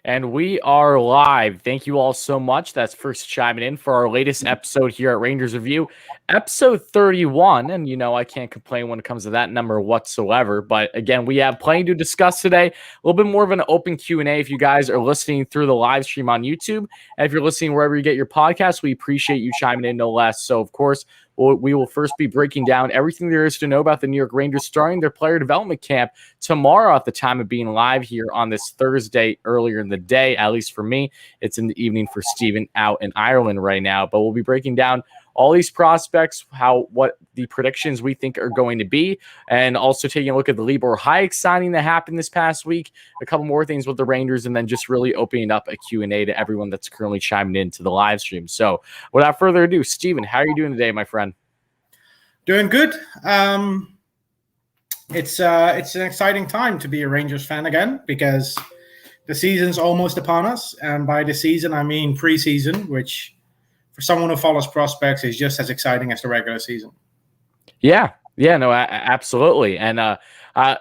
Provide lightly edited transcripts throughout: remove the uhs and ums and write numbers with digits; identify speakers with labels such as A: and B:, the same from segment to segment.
A: And we are live. Thank you all so much. That's first chiming in for our latest episode here at Rangers Review, episode 31. And, I can't complain when it comes to that number whatsoever. But again, we have plenty to discuss today. A little bit more of an open Q&A if you guys are listening through the live stream on YouTube. And if you're listening wherever you get your podcast, we appreciate you chiming in no less. So, of course, we will first be breaking down everything there is to know about the New York Rangers starting their player development camp tomorrow at the time of being live here on this Thursday earlier in the day. At least for me, it's in the evening for Steven out in Ireland right now. But we'll be breaking down all these prospects, what the predictions we think are going to be, and also taking a look at the Libor Hayek signing that happened this past week, a couple more things with the Rangers, and then just really opening up a Q&A to everyone that's currently chiming into the live stream. So without further ado, Steven, how are you doing today, my friend?
B: Doing good. It's an exciting time to be a Rangers fan again because the season's almost upon us. And by the season, I mean preseason, which for someone who follows prospects is just as exciting as the regular season.
A: Yeah, no, absolutely. And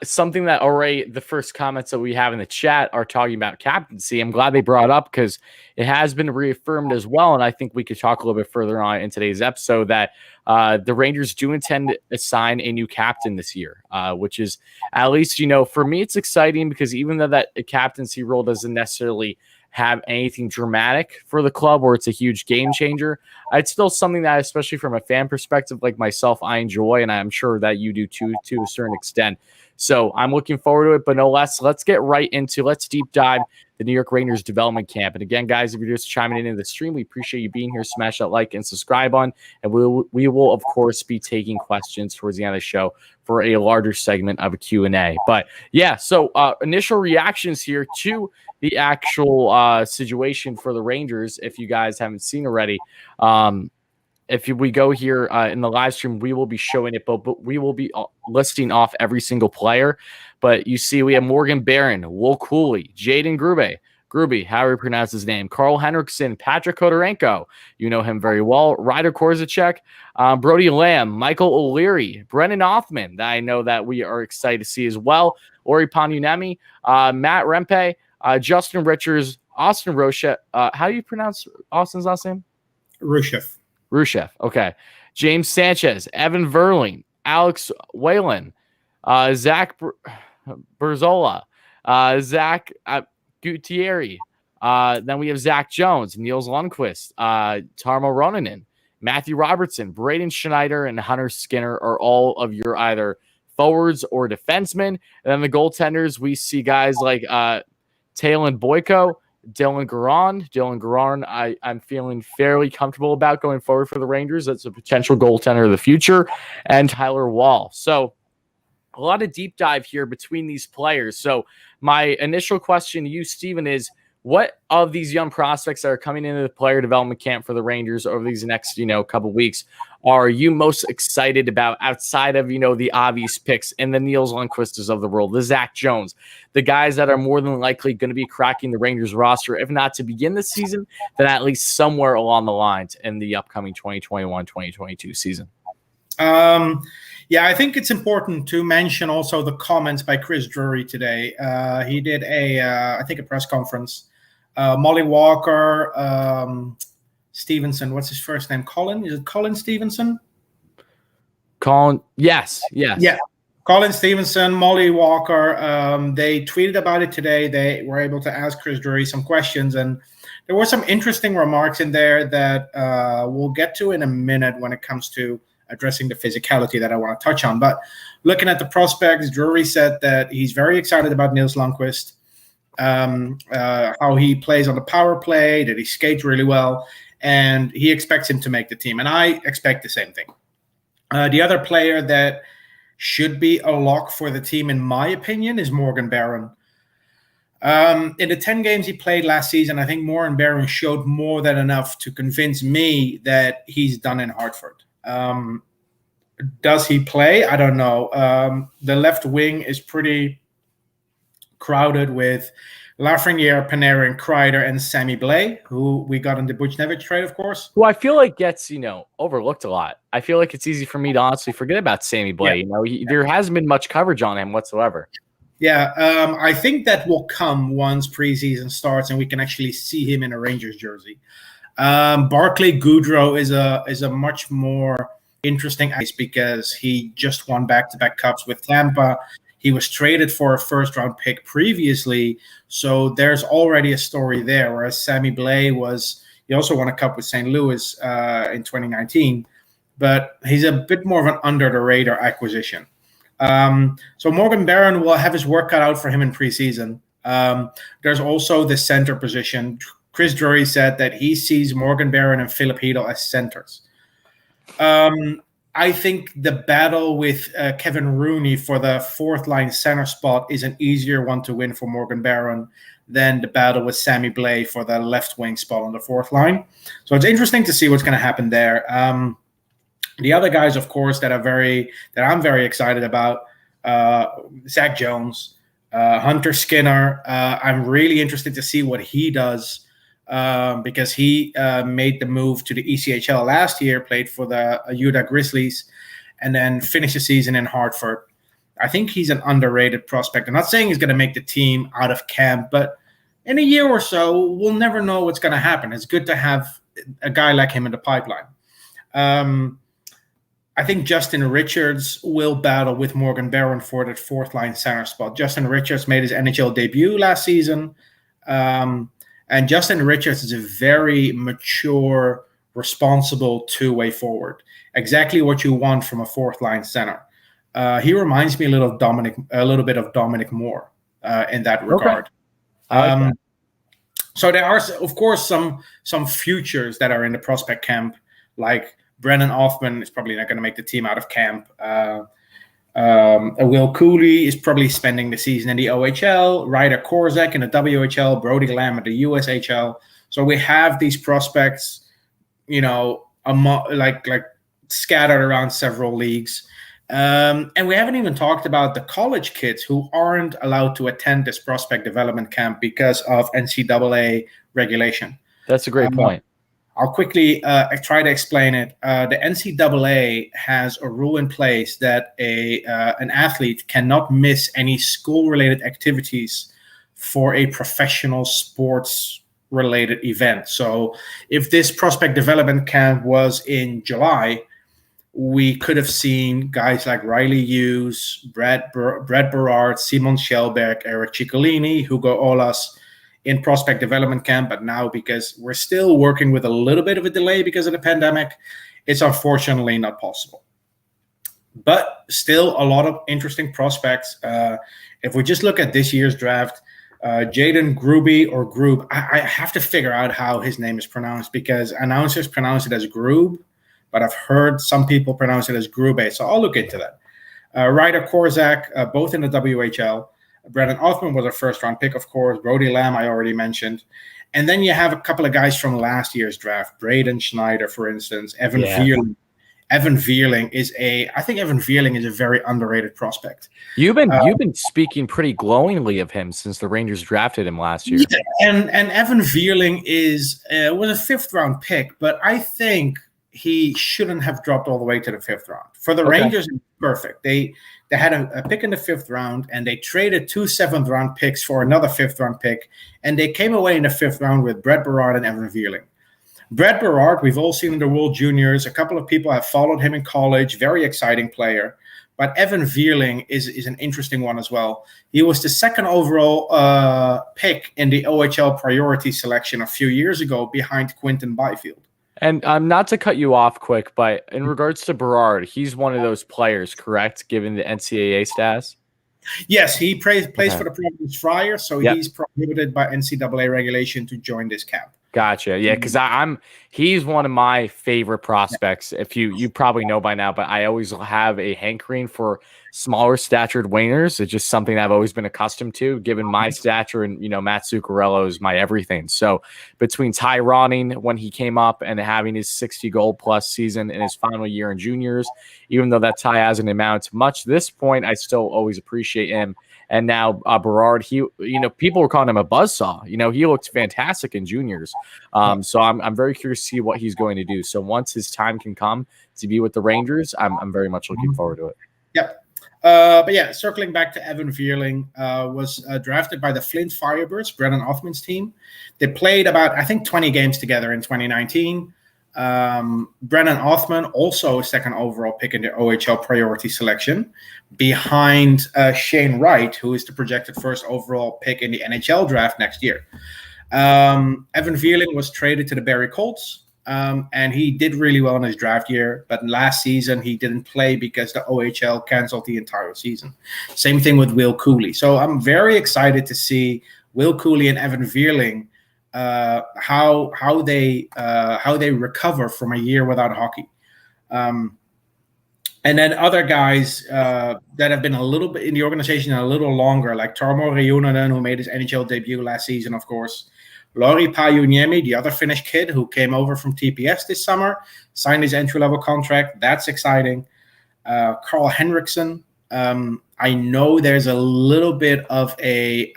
A: something that already the first comments that we have in the chat are talking about captaincy. I'm glad they brought it up because it has been reaffirmed as well. And I think we could talk a little bit further on in today's episode that the Rangers do intend to assign a new captain this year, which is at least, for me, it's exciting because even though that captaincy role doesn't necessarily have anything dramatic for the club or it's a huge game changer, it's still something that, especially from a fan perspective like myself, I enjoy, and I'm sure that you do too, to a certain extent. So I'm looking forward to it, but no less, let's deep dive the New York Rangers development camp. And again, guys, if you're just chiming into the stream, we appreciate you being here. Smash that like and subscribe on, and we will of course be taking questions towards the end of the show for a larger segment of a Q&A. But yeah, so initial reactions here to the actual situation for the Rangers, if you guys haven't seen already. If we go here in the live stream, we will be showing it, but we will be listing off every single player. But you see, we have Morgan Barron, Will Cooley, Jaden Gruby, how you pronounce his name, Carl Henriksen, Patrick Kodorenko, you know him very well, Ryder Korzachek, Brody Lamb, Michael O'Leary, Brennan Othman, that I know that we are excited to see as well, Ori Panyunemi, Matt Rempe, Justin Richards, Austin Rochef. How do you pronounce Austin's last name? Rushev. Okay. James Sanchez, Evan Verling, Alex Whalen, Zach Berzola, Zach Gutierrez. Then we have Zach Jones, Niels Lundqvist, Tarmo Ronanen, Matthew Robertson, Braden Schneider, and Hunter Skinner are all of your either forwards or defensemen. And then the goaltenders, we see guys like Talon Boyko, Dylan Garan, I'm feeling fairly comfortable about going forward for the Rangers. That's a potential goaltender of the future. And Tyler Wall. So a lot of deep dive here between these players. So my initial question to you, Steven, is what of these young prospects that are coming into the player development camp for the Rangers over these next, couple weeks are you most excited about outside of, the obvious picks and the Niels Lundqvists of the world, the Zach Jones, the guys that are more than likely going to be cracking the Rangers roster, if not to begin the season, then at least somewhere along the lines in the upcoming 2021-2022 season?
B: Yeah, I think it's important to mention also the comments by Chris Drury today. He did a press conference. Molly Walker, Stevenson, what's his first name? Colin? Is it Colin Stevenson?
A: Colin, yes.
B: Yeah, Colin Stevenson, Molly Walker. They tweeted about it today. They were able to ask Chris Drury some questions, and there were some interesting remarks in there that we'll get to in a minute when it comes to addressing the physicality that I want to touch on. But looking at the prospects, Drury said that he's very excited about Niels Lundqvist, how he plays on the power play, that he skates really well, and he expects him to make the team. And I expect the same thing. The other player that should be a lock for the team, in my opinion, is Morgan Barron. In the 10 games he played last season, I think Morgan Barron showed more than enough to convince me that he's done in Hartford. Does he play? I don't know. The left wing is pretty crowded with Lafreniere, Panarin, Kreider, and Sammy Blais, who we got in the Buchnevich trade, of course.
A: Who I feel like gets, overlooked a lot. I feel like it's easy for me to honestly forget about Sammy Blais.
B: Yeah.
A: There hasn't been much coverage on him whatsoever.
B: Yeah, I think that will come once preseason starts and we can actually see him in a Rangers jersey. Barclay Goodrow is a much more interesting case because he just won back-to-back cups with Tampa. He was traded for a first-round pick previously, so there's already a story there. Whereas Sammy Blais he also won a cup with St. Louis in 2019, but he's a bit more of an under-the-radar acquisition. So Morgan Barron will have his work cut out for him in preseason. There's also the center position. Chris Drury said that he sees Morgan Barron and Philip Hedl as centers. I think the battle with Kevin Rooney for the fourth line center spot is an easier one to win for Morgan Barron than the battle with Sammy Blais for the left wing spot on the fourth line. So it's interesting to see what's going to happen there. The other guys, of course, that I'm very excited about, Zach Jones, Hunter Skinner. I'm really interested to see what he does because he made the move to the ECHL last year, played for the Utah Grizzlies, and then finished the season in Hartford. I think he's an underrated prospect. I'm not saying he's going to make the team out of camp, but in a year or so, we'll never know what's going to happen. It's good to have a guy like him in the pipeline. I think Justin Richards will battle with Morgan Barron for that fourth line center spot. Justin Richards made his NHL debut last season. And Justin Richards is a very mature, responsible two-way forward. Exactly what you want from a fourth line center. He reminds me a little bit of Dominic Moore in that regard. Okay. So there are, of course, some futures that are in the prospect camp, like Brennan Hoffman is probably not going to make the team out of camp. Will Cooley is probably spending the season in the OHL. Ryder Korzak in the WHL. Brody Lamb at the USHL. So we have these prospects, like scattered around several leagues. And we haven't even talked about the college kids who aren't allowed to attend this prospect development camp because of NCAA regulation.
A: That's a great point.
B: I'll quickly try to explain it. The NCAA has a rule in place that an athlete cannot miss any school-related activities for a professional sports-related event. So if this prospect development camp was in July, we could have seen guys like Riley Hughes, Brett Berard, Simon Schellberg, Eric Ciccolini, Hugo Olas in prospect development camp. But now, because we're still working with a little bit of a delay because of the pandemic, it's unfortunately not possible. But still a lot of interesting prospects. If we just look at this year's draft, Jaden Gruby or Groob, I have to figure out how his name is pronounced because announcers pronounce it as Groob, but I've heard some people pronounce it as Grube, so I'll look into that. Ryder Korzak, both in the WHL. Brennan Hoffman was a first-round pick, of course. Brody Lamb, I already mentioned. And then you have a couple of guys from last year's draft. Braden Schneider, for instance. Evan Vierling. Evan Vierling is a very underrated prospect.
A: You've been speaking pretty glowingly of him since the Rangers drafted him last year.
B: Yeah, and Evan Vierling was a fifth-round pick, but I think he shouldn't have dropped all the way to the fifth round. For the Rangers, it's perfect. They had a pick in the fifth round, and they traded 2 seventh-round picks for another fifth-round pick, and they came away in the fifth round with Brett Berard and Evan Vierling. Brett Berard, we've all seen in the World Juniors. A couple of people have followed him in college. Very exciting player. But Evan Vierling is an interesting one as well. He was the second overall pick in the OHL priority selection a few years ago behind Quinton Byfield.
A: And not to cut you off quick, but in regards to Berard, he's one of those players, correct, given the NCAA status?
B: Yes, he plays for the Providence Friars, so he's prohibited by NCAA regulation to join this camp.
A: Gotcha. Yeah, because he's one of my favorite prospects. If you probably know by now, but I always have a hankering for smaller statured wingers. It's just something I've always been accustomed to, given my stature, and Matt Zuccarello is my everything. So between Ty Ronning when he came up and having his 60 goal plus season in his final year in juniors, even though that Ty hasn't amounted to much at this point, I still always appreciate him. And now Berard, people were calling him a buzzsaw. He looked fantastic in juniors. So I'm very curious to see what he's going to do. So once his time can come to be with the Rangers, I'm very much looking forward to it.
B: Yep. But yeah, circling back to Evan Vierling, was drafted by the Flint Firebirds, Brennan Othman's team. They played about, I think, 20 games together in 2019. Brennan Othman, also a second overall pick in the OHL priority selection, behind Shane Wright, who is the projected first overall pick in the NHL draft next year. Evan Vierling was traded to the Barrie Colts. And he did really well in his draft year, but last season he didn't play because the OHL canceled the entire season. Same thing with Will Cooley. So I'm very excited to see Will Cooley and Evan Vierling, how they recover from a year without hockey. And then other guys that have been a little bit in the organization a little longer, like Tarmo Reunanen, who made his NHL debut last season, of course. Lauri Pajuniemi, the other Finnish kid who came over from TPS this summer, signed his entry-level contract. That's exciting. Carl Henriksen. I know there's a little bit of a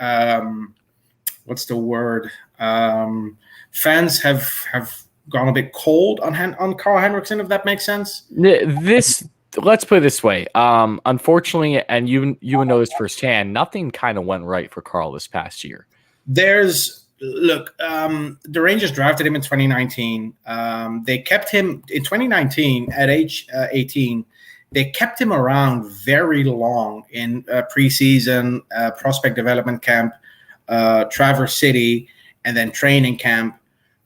B: what's the word? Fans have gone a bit cold on Carl Henriksen, if that makes sense.
A: Let's put it this way. Unfortunately, and you would know this firsthand, nothing kind of went right for Carl this past year.
B: Look, the Rangers drafted him in 2019. They kept him in 2019 at age 18. They kept him around very long in preseason, prospect development camp, Traverse City, and then training camp,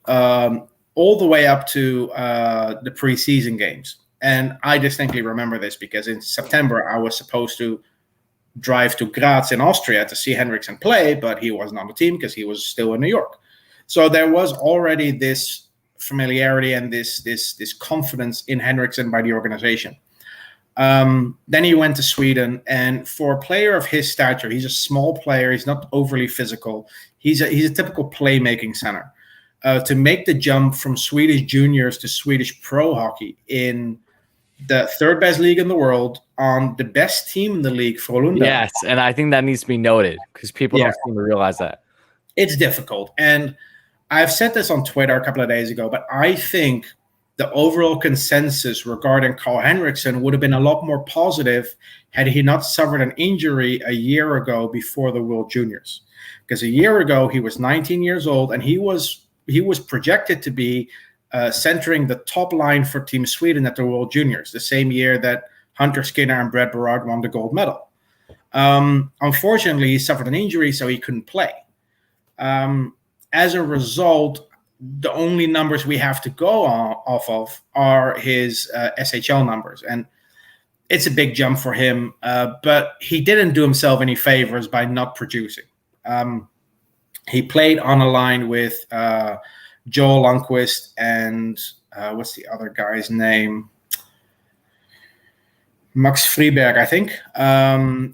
B: all the way up to the preseason games. And I distinctly remember this because in September I was supposed to drive to Graz in Austria to see Henriksen play, but he wasn't on the team because he was still in New York. So there was already this familiarity and this confidence in Henriksen by the organization. Then he went to Sweden, and for a player of his stature, he's a small player. He's not overly physical. He's a typical playmaking center. To make the jump from Swedish juniors to Swedish pro hockey in the third best league in the world on the best team in the league, Frölunda.
A: Yes, and I think that needs to be noted because people don't seem to realize that.
B: It's difficult. And I've said this on Twitter a couple of days ago, but I think the overall consensus regarding Carl Henriksen would have been a lot more positive had he not suffered an injury a year ago before the World Juniors. Because a year ago, he was 19 years old, and he was projected to be centering the top line for Team Sweden at the World Juniors, the same year that Hunter Skinner and Brett Berard won the gold medal. Unfortunately, he suffered an injury, so he couldn't play. As a result, the only numbers we have to go off of are his SHL numbers. And it's a big jump for him, but he didn't do himself any favors by not producing. He played on a line with Joel Lundqvist and what's the other guy's name? Max Friberg, I think.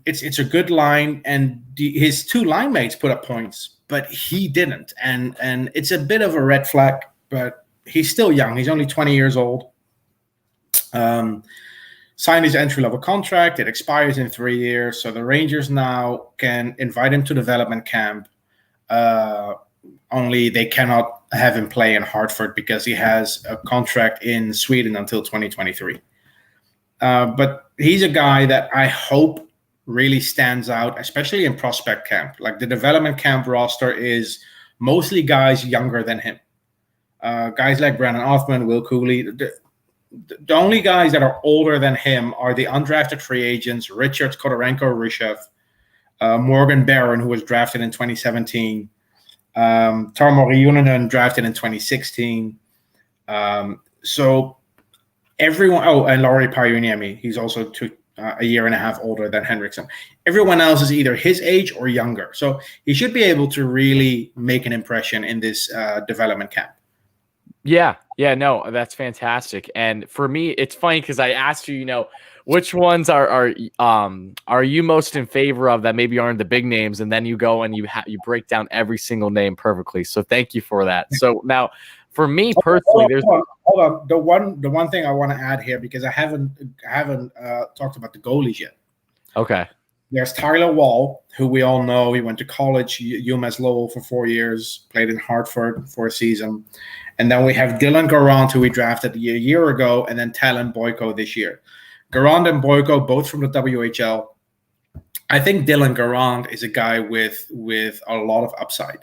B: It's a good line, and his two line mates put up points, but he didn't. And it's a bit of a red flag, but he's still young. He's only 20 years old. Signed his entry-level contract. It expires in 3 years, so the Rangers now can invite him to development camp. Only they cannot have him play in Hartford because he has a contract in Sweden until 2023. But he's a guy that I hope really stands out, especially in prospect camp. Like the development camp roster is mostly guys younger than him. Guys like Brennan Othman, Will Cooley. The only guys that are older than him are the undrafted free agents, Richards, Kodorenko, Rushev, Morgan Barron, who was drafted in 2017, Tarmo Reunanen, drafted in 2016. So everyone, and Lauri Pajuniemi, he's also a year and a half older than Henriksen. Everyone else is either his age or younger. So he should be able to really make an impression in this development camp.
A: Yeah, no, that's fantastic. And for me, it's funny because I asked you, which ones are you most in favor of that maybe aren't the big names, and then you go and you break down every single name perfectly. So thank you for that. So now, for me personally,
B: hold on. The one thing I want to add here, because I haven't talked about the goalies yet.
A: Okay.
B: There's Tyler Wall, who we all know. He went to college, UMass Lowell for 4 years, played in Hartford for a season. And then we have Dylan Garant, who we drafted a year ago, and then Talon Boyko this year. Garand and Boyko, both from the WHL. I think Dylan Garand is a guy with a lot of upside.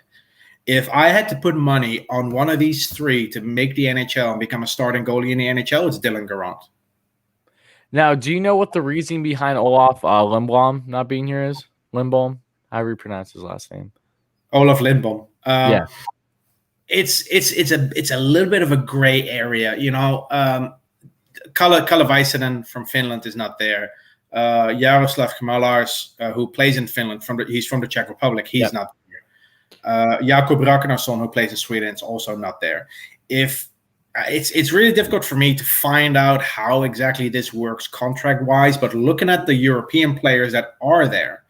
B: If I had to put money on one of these three to make the NHL and become a starting goalie in the NHL, it's Dylan Garand.
A: Now, do you know what the reasoning behind Olaf Lindblom not being here is? Lindblom? How do you pronounce his last name?
B: Olaf Lindblom.
A: Yeah.
B: It's a little bit of a gray area, Kalle Väisänen from Finland is not there. Jaroslav Kmalars, who plays in Finland, he's from the Czech Republic, he's not there. Jakub Ragnarsson, who plays in Sweden, is also not there. It's really difficult for me to find out how exactly this works contract-wise, but looking at the European players that are there,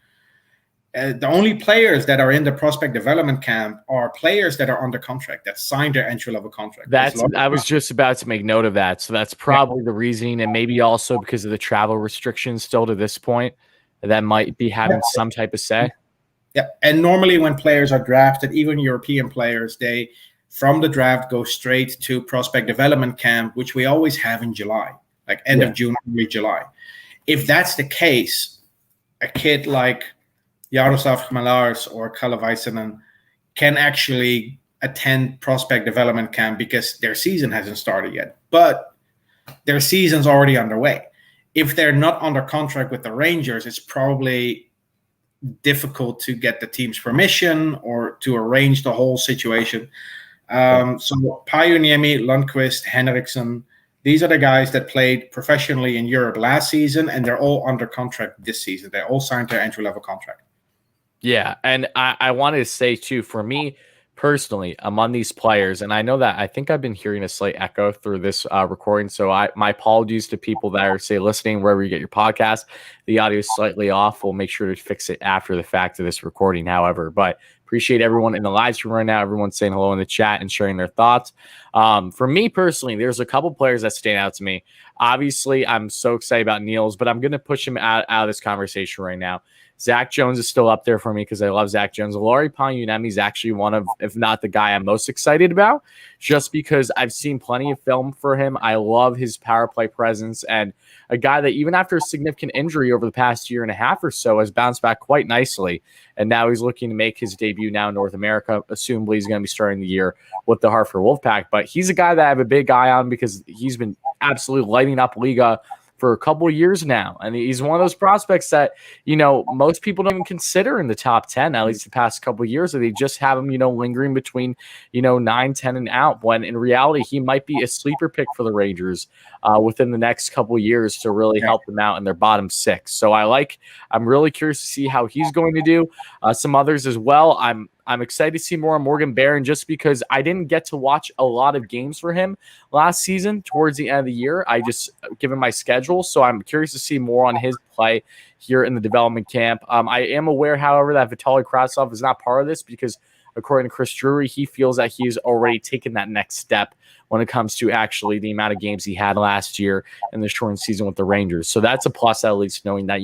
B: the only players that are in the prospect development camp are players that are under contract, that signed their entry-level contract.
A: I was just about to make note of that. So that's probably the reasoning, and maybe also because of the travel restrictions still to this point, that might be having some type of say.
B: Yeah, and normally when players are drafted, even European players, they from the draft go straight to prospect development camp, which we always have in July, like end of June, early July. If that's the case, a kid like Jaroslav Kmalars or Kalle Väisänen can actually attend prospect development camp because their season hasn't started yet, but their season's already underway. If they're not under contract with the Rangers, it's probably difficult to get the team's permission or to arrange the whole situation. So Pajuniemi, Lundqvist, Henriksen, these are the guys that played professionally in Europe last season, and they're all under contract this season. They all signed their entry-level contract.
A: Yeah, and I wanted to say, too, for me personally, among these players, and I know that I think I've been hearing a slight echo through this recording, so my apologies to people that are, say, listening wherever you get your podcast. The audio is slightly off. We'll make sure to fix it after the fact of this recording, however, but appreciate everyone in the live stream right now, everyone saying hello in the chat and sharing their thoughts. For me personally, there's a couple players that stand out to me. Obviously, I'm so excited about Niels, but I'm going to push him out of this conversation right now. Zach Jones is still up there for me because I love Zach Jones. Lauri Pajuniemi is actually one of, if not the guy I'm most excited about, just because I've seen plenty of film for him. I love his power play presence, and a guy that even after a significant injury over the past year and a half or so has bounced back quite nicely. And now he's looking to make his debut now in North America. Assumably he's going to be starting the year with the Hartford Wolfpack. But he's a guy that I have a big eye on because he's been absolutely lighting up Liga for a couple of years now. And he's one of those prospects that, most people don't even consider in the top 10, at least the past couple of years. Or they just have him, lingering between, 9, 10 and out, when in reality, he might be a sleeper pick for the Rangers within the next couple of years to really help them out in their bottom 6. So I'm really curious to see how he's going to do. Some others as well. I'm excited to see more on Morgan Barron just because I didn't get to watch a lot of games for him last season towards the end of the year. I just given my schedule. So I'm curious to see more on his play here in the development camp. I am aware, however, that Vitaly Kravtsov is not part of this because according to Chris Drury, he feels that he's already taken that next step when it comes to actually the amount of games he had last year in the shortened season with the Rangers. So that's a plus, at least knowing that,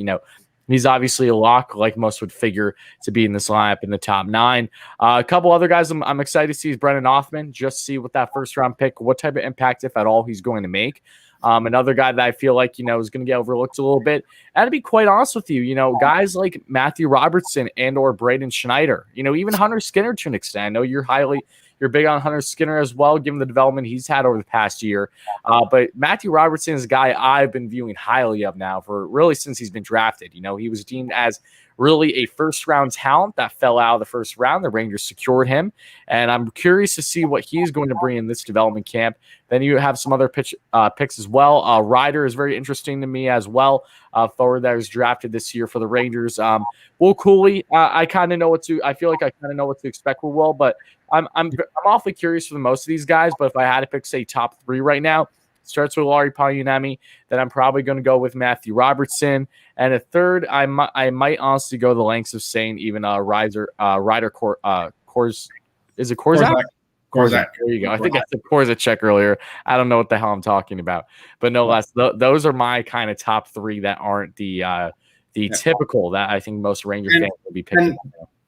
A: he's obviously a lock, like most would figure, to be in this lineup in the top 9. A couple other guys I'm excited to see is Brennan Othmann, just see what that first-round pick, what type of impact, if at all, he's going to make. Another guy that I feel like, is going to get overlooked a little bit. And to be quite honest with you, guys like Matthew Robertson and or Braden Schneider, even Hunter Skinner to an extent. I know you're big on Hunter Skinner as well, given the development he's had over the past year. But Matthew Robertson is a guy I've been viewing highly of now for really since he's been drafted. He was deemed as really a first-round talent that fell out of the first round. The Rangers secured him, and I'm curious to see what he's going to bring in this development camp. Then you have some other picks as well. Ryder is very interesting to me as well. Forward that was drafted this year for the Rangers. Will Cooley, I kind of know what to. I feel like I kind of know what to expect with Will, but I'm awfully curious for the most of these guys. But if I had to pick, say, top 3 right now, starts with Lauri Pajuniemi. Then I'm probably going to go with Matthew Robertson, and a third, I might honestly go the lengths of saying even Ryder Kors. Is it Korzak? Korzak. There you go. I think I said Korzak earlier. I don't know what the hell I'm talking about, but no less. Those are my kind of top 3 that aren't the typical that I think most Ranger fans will be picking.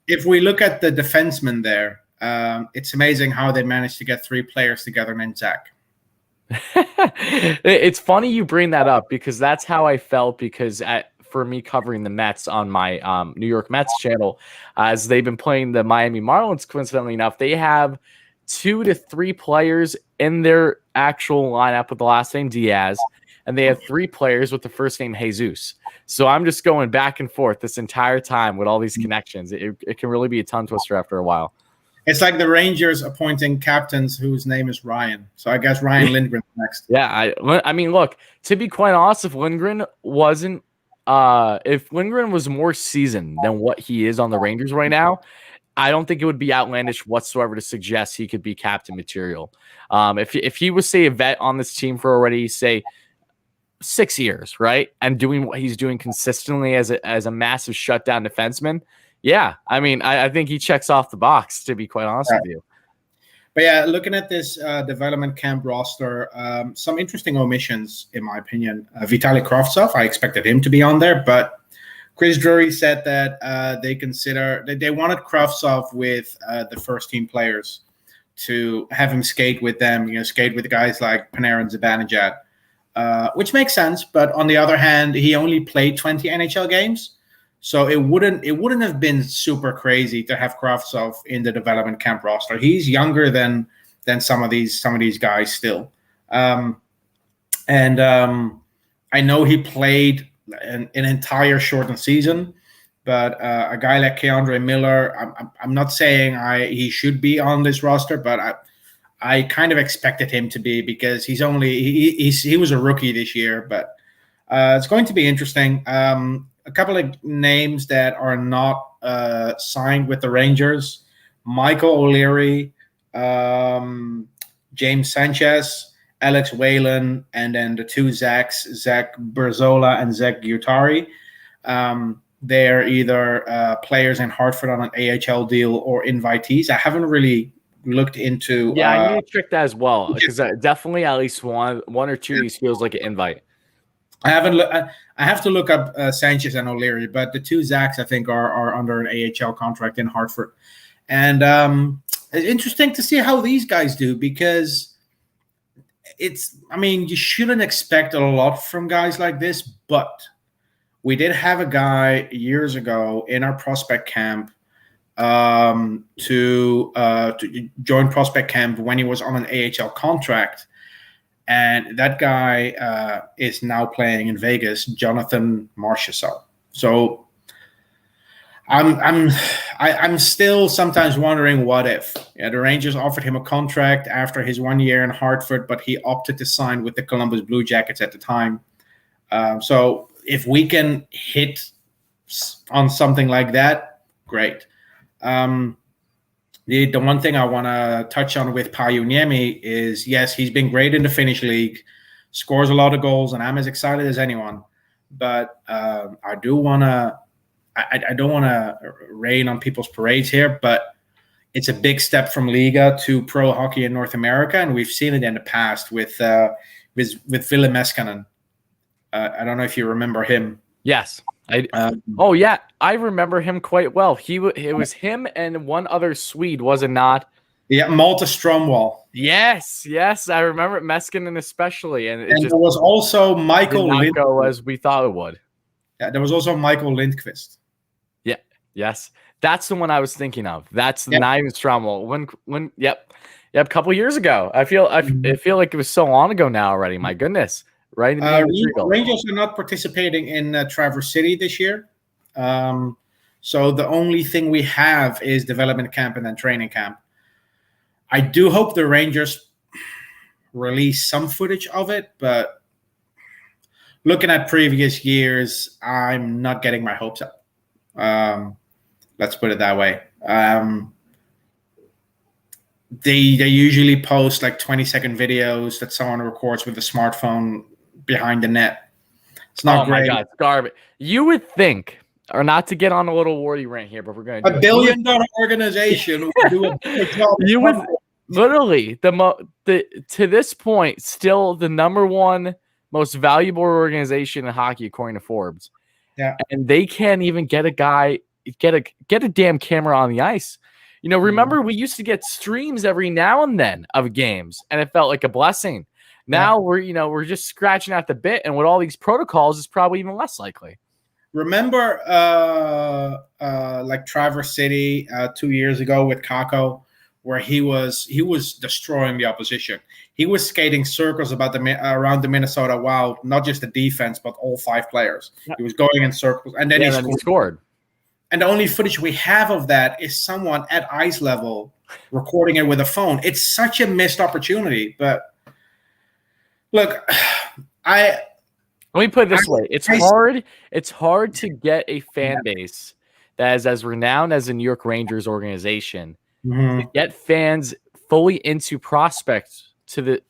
B: If we look at the defensemen there, it's amazing how they managed to get 3 players together named Zach.
A: It's funny you bring that up because that's how I felt, because for me covering the Mets on my New York Mets channel, as they've been playing the Miami Marlins. Coincidentally enough, they have 2 to 3 players in their actual lineup with the last name Diaz, and they have 3 players with the first name Jesus. So I'm just going back and forth this entire time with all these connections. It can really be a tongue twister after a while.
B: It's like the Rangers appointing captains whose name is Ryan. So I guess Ryan Lindgren next.
A: Yeah, I mean, look, to be quite honest, if Lindgren was more seasoned than what he is on the Rangers right now, I don't think it would be outlandish whatsoever to suggest he could be captain material. If he was, say, a vet on this team for already, say, 6 years, right, and doing what he's doing consistently as a massive shutdown defenseman, yeah, I mean, I think he checks off the box, to be quite honest with you.
B: But yeah, looking at this development camp roster, some interesting omissions, in my opinion. Vitaly Kravtsov, I expected him to be on there, but Chris Drury said that they wanted Kravtsov with the first team players to have him skate with them, skate with guys like Panarin, Zibanejad, which makes sense. But on the other hand, he only played 20 NHL games. So it wouldn't have been super crazy to have Kravtsov in the development camp roster. He's younger than some of these guys still, and I know he played an entire shortened season. But a guy like Keandre Miller, I'm not saying he should be on this roster, but I kind of expected him to be, because he was a rookie this year. But it's going to be interesting. A couple of names that are not signed with the Rangers: Michael O'Leary, James Sanchez, Alex Whalen, and then the 2 Zachs, Zach Berzola and Zach Guattari. They're either players in Hartford on an AHL deal or invitees. I haven't really looked into.
A: Yeah, I need to check that as well, because definitely at least one or two of these feels like an invite.
B: I have to look up Sanchez and O'Leary, but the 2 Zachs I think are under an AHL contract in Hartford, and it's interesting to see how these guys do, because you shouldn't expect a lot from guys like this, but we did have a guy years ago in our prospect camp to join prospect camp when he was on an AHL contract. And that guy is now playing in Vegas, Jonathan Marchessault. So I'm still sometimes wondering what if. Yeah, the Rangers offered him a contract after his 1 year in Hartford, but he opted to sign with the Columbus Blue Jackets at the time. So if we can hit on something like that, great. The one thing I want to touch on with Pajuniemi is, yes, he's been great in the Finnish league, scores a lot of goals, and I'm as excited as anyone. But I don't want to rain on people's parades here, but it's a big step from Liga to pro hockey in North America, and we've seen it in the past with Ville Meskanen. I don't know if you remember him.
A: Yes. I remember him quite well. It was him and one other Swede, was it not?
B: Yeah, Malte Stromwall.
A: Yes, I remember Meskanen especially, and
B: there was also Michael
A: did not go as we thought it would.
B: Yeah, there was also Michael Lindqvist.
A: Yeah, yes, that's the one I was thinking of. That's not even Stromwall. Yep, a couple years ago. I feel like it was so long ago now already. My goodness. Right.
B: Rangers are not participating in Traverse City this year. So the only thing we have is development camp and then training camp. I do hope the Rangers release some footage of it, but looking at previous years, I'm not getting my hopes up. Let's put it that way. They usually post like 20-second videos that someone records with a smartphone behind the net. It's not great. Oh my God,
A: it's garbage. You would think, or not to get on a little wordy rant here, but we're going to do
B: $1 billion organization would do a better job.
A: You would literally to this point still the number one most valuable organization in hockey according to Forbes.
B: Yeah,
A: and they can't even get a damn camera on the ice. Remember we used to get streams every now and then of games, and it felt like a blessing. Now we're just scratching at the bit, and with all these protocols, it's probably even less likely.
B: remember like Traverse City 2 years ago with Kako, where he was destroying the opposition. He was skating circles around the Minnesota Wild, not just the defense, but all 5 players. He was going in circles, and then he
A: scored.
B: And the only footage we have of that is someone at ice level recording it with a phone. It's such a missed opportunity. But look, let
A: me put it this way: it's hard to get a fan base that is as renowned as the New York Rangers organization to get fans fully into prospects to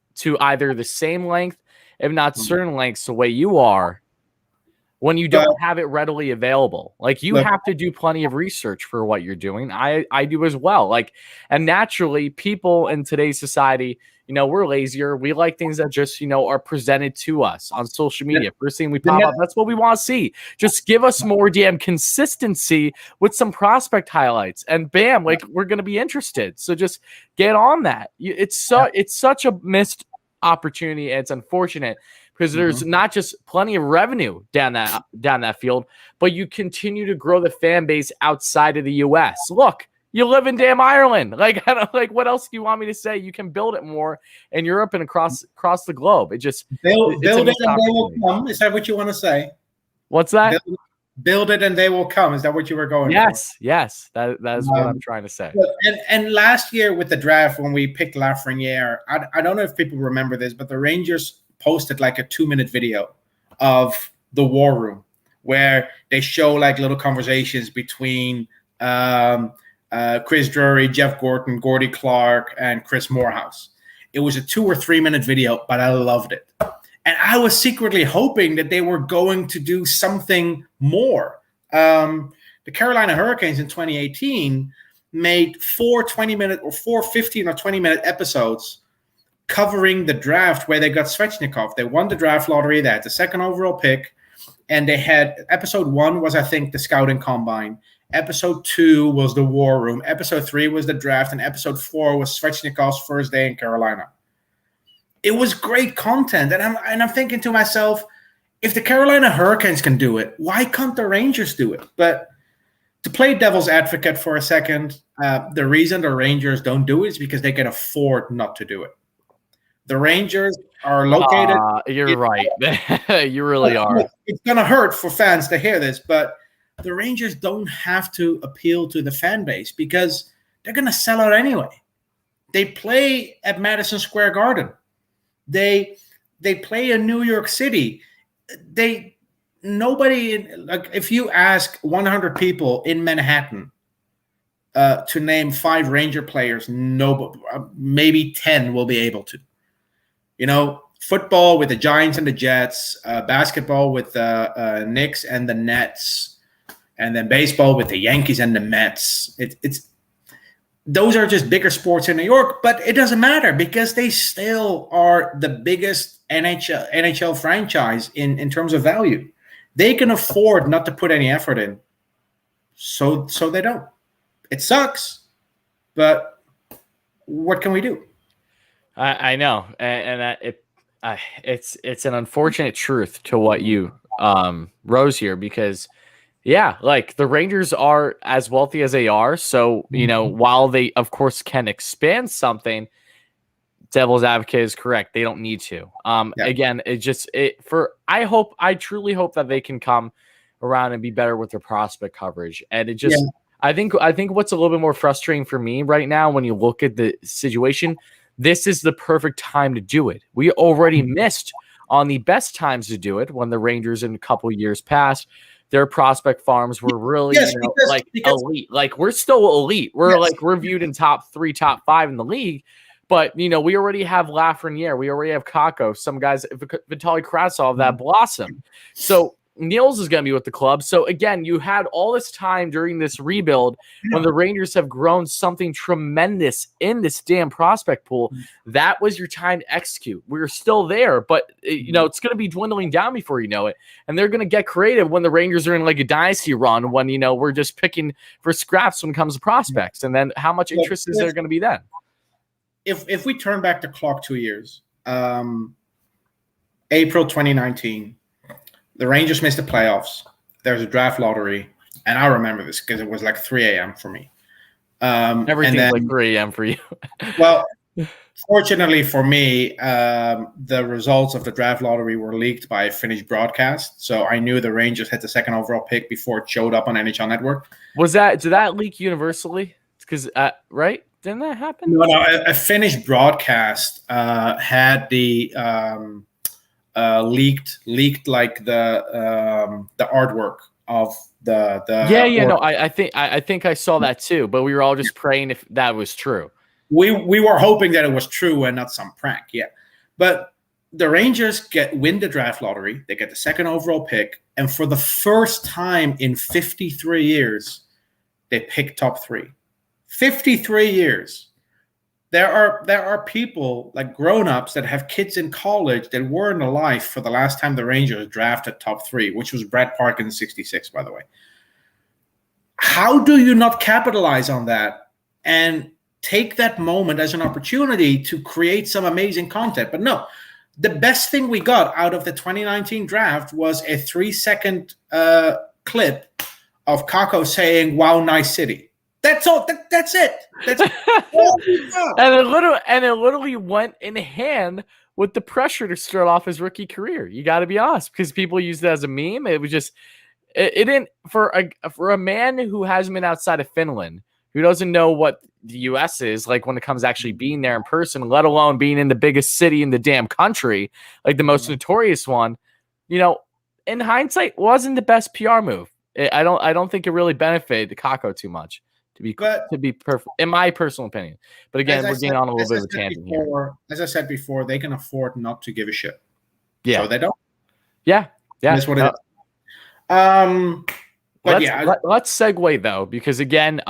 A: either the same length, if not certain lengths, the way you are, when you don't have it readily available. Like, you have to do plenty of research for what you're doing. I do as well. Like, and naturally, people in today's society, we're lazier. We like things that just, are presented to us on social media. First thing we pop up, that's what we want to see. Just give us more damn consistency with some prospect highlights, and bam, like, we're going to be interested. So just get on that. It's such a missed opportunity, and it's unfortunate because there's not just plenty of revenue down that field, but you continue to grow the fan base outside of the U.S. Look, you live in damn Ireland. Like, what else do you want me to say? You can build it more in Europe and across the globe. It just
B: build it and they will come. Is that what you want to say?
A: What's that?
B: Build it and they will come. Is that what you were going
A: for? Yes. That is what I'm trying to say.
B: And last year with the draft, when we picked Lafreniere, I don't know if people remember this, but the Rangers posted like a 2-minute video of the war room where they show like little conversations between Chris Drury, Jeff Gorton, Gordie Clark, and Chris Morehouse. It was a 2 or 3 minute video, but I loved it. And I was secretly hoping that they were going to do something more. The Carolina Hurricanes in 2018 made 4 20-minute or 4 15 or 20-minute episodes covering the draft where they got Svechnikov. They won the draft lottery. They had the 2nd overall pick. And they had episode 1 was, I think, the scouting combine. Episode 2 was the war room. Episode 3 was the draft. And episode 4 was Svechnikov's first day in Carolina. It was great content. And I'm thinking to myself, if the Carolina Hurricanes can do it, why can't the Rangers do it? But to play devil's advocate for a second, the reason the Rangers don't do it is because they can afford not to do it. The Rangers are located.
A: You're right. You really are.
B: It's going to hurt for fans to hear this, but the Rangers don't have to appeal to the fan base because they're going to sell out anyway. They play at Madison Square Garden. They play in New York City. Nobody, like, if you ask 100 people in Manhattan to name 5 Ranger players, maybe 10 will be able to. Football with the Giants and the Jets, basketball with the Knicks and the Nets, and then baseball with the Yankees and the Mets. Those are just bigger sports in New York, but it doesn't matter because they still are the biggest NHL franchise in terms of value. They can afford not to put any effort in, so they don't. It sucks, but what can we do?
A: I know, and it's an unfortunate truth to what you rose here because, yeah, like the Rangers are as wealthy as they are, so while they of course can expand something, devil's advocate is correct. They don't need to. Again, I truly hope that they can come around and be better with their prospect coverage, and it just. Yeah. I think what's a little bit more frustrating for me right now when you look at the situation. This is the perfect time to do it. We already missed on the best times to do it when the Rangers in a couple years past, their prospect farms were really because elite. Like, we're still elite. We're viewed in top 3, top 5 in the league. But, we already have Lafreniere. We already have Kakko. Some guys, Vitaly Krasov, that blossom. So Niels is going to be with the club. So, again, you had all this time during this rebuild when the Rangers have grown something tremendous in this damn prospect pool. That was your time to execute. We're still there, but, it's going to be dwindling down before you know it. And they're going to get creative when the Rangers are in like a dynasty run when, we're just picking for scraps when it comes to prospects. And then how much interest is there going to be then?
B: If we turn back the clock 2 years, April 2019, the Rangers missed the playoffs. there's a draft lottery, and I remember this because it was like 3 a.m. for me.
A: Everything's like 3 a.m. for you.
B: Well, fortunately for me, the results of the draft lottery were leaked by a Finnish broadcast, so I knew the Rangers had the second overall pick before it showed up on NHL Network.
A: Did that leak universally? Because right? Didn't that happen?
B: No, a Finnish broadcast had the leaked like the artwork of the
A: no, I think I saw that too, but we were all just praying if that was true.
B: We were hoping that it was true and not some prank, but the Rangers win the draft lottery. They get the second overall pick, and for the first time in 53 years, they pick top 3. 53 years. There are people like grown-ups that have kids in college that weren't alive for the last time the Rangers drafted top 3, which was Brett Parkin in 66, by the way. How do you not capitalize on that and take that moment as an opportunity to create some amazing content? But no, the best thing we got out of the 2019 draft was a 3-second clip of Kako saying, "Wow, nice city." That's all. That's it. That's all we got.
A: And it literally went in hand with the pressure to start off his rookie career. You got to be honest, because people used it as a meme. It was just it didn't for a man who hasn't been outside of Finland, who doesn't know what the U.S. is like when it comes to actually being there in person, let alone being in the biggest city in the damn country, like the most notorious one. You know, in hindsight, wasn't the best PR move. I don't think it really benefited Kako too much. To be perfect, in my personal opinion. But again, we're getting on a little bit of a tangent here.
B: As I said before, they can afford not to give a shit.
A: Yeah.
B: So they don't.
A: Yeah.
B: That's what it is.
A: Let's segue though, because again,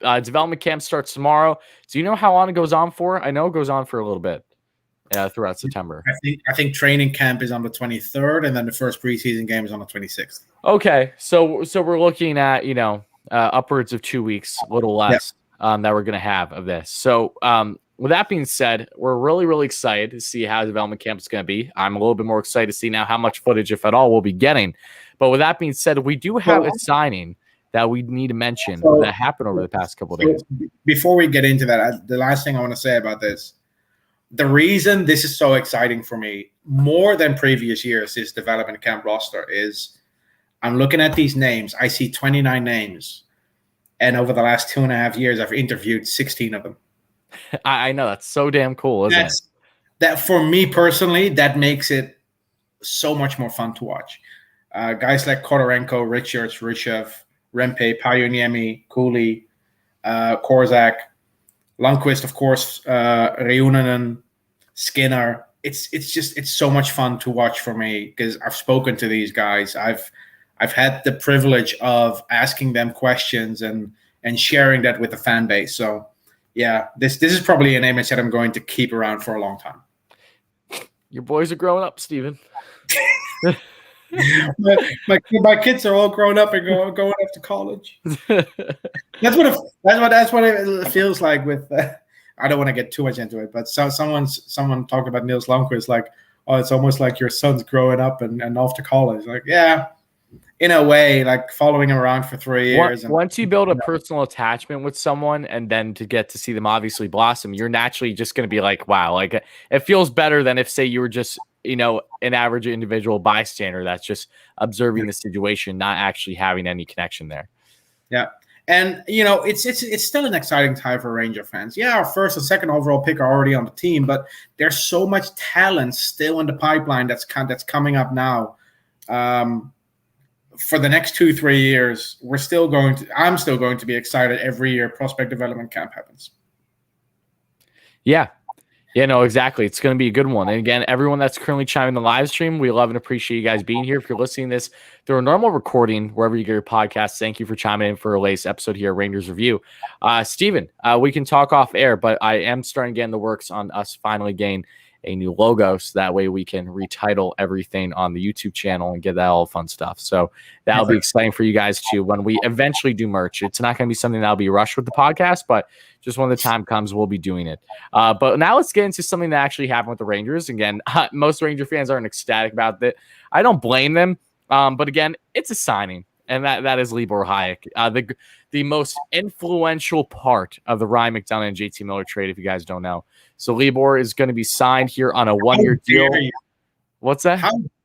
A: development camp starts tomorrow. Do you know how long it goes on for? I know it goes on for a little bit throughout September.
B: I think training camp is on the 23rd, and then the first preseason game is on the 26th.
A: Okay, so we're looking at upwards of 2 weeks, a little less, that we're going to have of this. So with that being said, we're really, really excited to see how development camp is going to be. I'm a little bit more excited to see now how much footage, if at all, we'll be getting. But with that being said, we do have a signing that we need to mention that happened over the past couple of days.
B: Before we get into that, the last thing I want to say about this, the reason this is so exciting for me, more than previous years, this development camp roster is I'm looking at these names. I see 29 names. And over the last 2.5 years, I've interviewed 16 of them.
A: I know. That's so damn cool, isn't it?
B: That for me personally, that makes it so much more fun to watch. Guys like Kodorenko, Richards, Rishev, Rempe, Pajuniemi, Cooley, Korzak, Lundqvist, of course, Reunanen, Skinner. It's so much fun to watch for me because I've spoken to these guys. I've had the privilege of asking them questions and sharing that with the fan base. So, yeah, this is probably an image that I'm going to keep around for a long time.
C: Your boys are growing up, Steven.
B: my kids are all grown up and going off to college. That's what it feels like with. I don't want to get too much into it, but someone talked about Nils Lundqvist like, oh, it's almost like your son's growing up and off to college. Like, yeah. In a way, like following him around for 3 years.
A: Once you build a personal attachment with someone and then to get to see them obviously blossom, you're naturally just going to be like, wow, like it feels better than if, say, you were just, an average individual bystander that's just observing the situation, not actually having any connection there.
B: Yeah. And, it's still an exciting time for Ranger fans. Yeah, our first and second overall pick are already on the team, but there's so much talent still in the pipeline that's coming up now. For the next 2-3 years, I'm still going to be excited every year prospect development camp happens.
A: Yeah. Yeah, no, exactly. It's going to be a good one. And again, everyone that's currently chiming the live stream, we love and appreciate you guys being here. If you're listening to this through a normal recording, wherever you get your podcasts, thank you for chiming in for a latest episode here at Rangers Review. Steven, we can talk off air, but I am starting to get in the works on us finally getting a new logo, so that way we can retitle everything on the YouTube channel and get that all fun stuff. So that'll be exciting for you guys too when we eventually do merch. It's not going to be something that'll be rushed with the podcast, but just when the time comes, we'll be doing it. But now let's get into something that actually happened with the Rangers. Again, most Ranger fans aren't ecstatic about that. I don't blame them. But again, it's a signing, and that is Libor Hayek, the most influential part of the Ryan McDonough and JT Miller trade, if you guys don't know. So Libor is going to be signed here on a 1-year deal. What's that?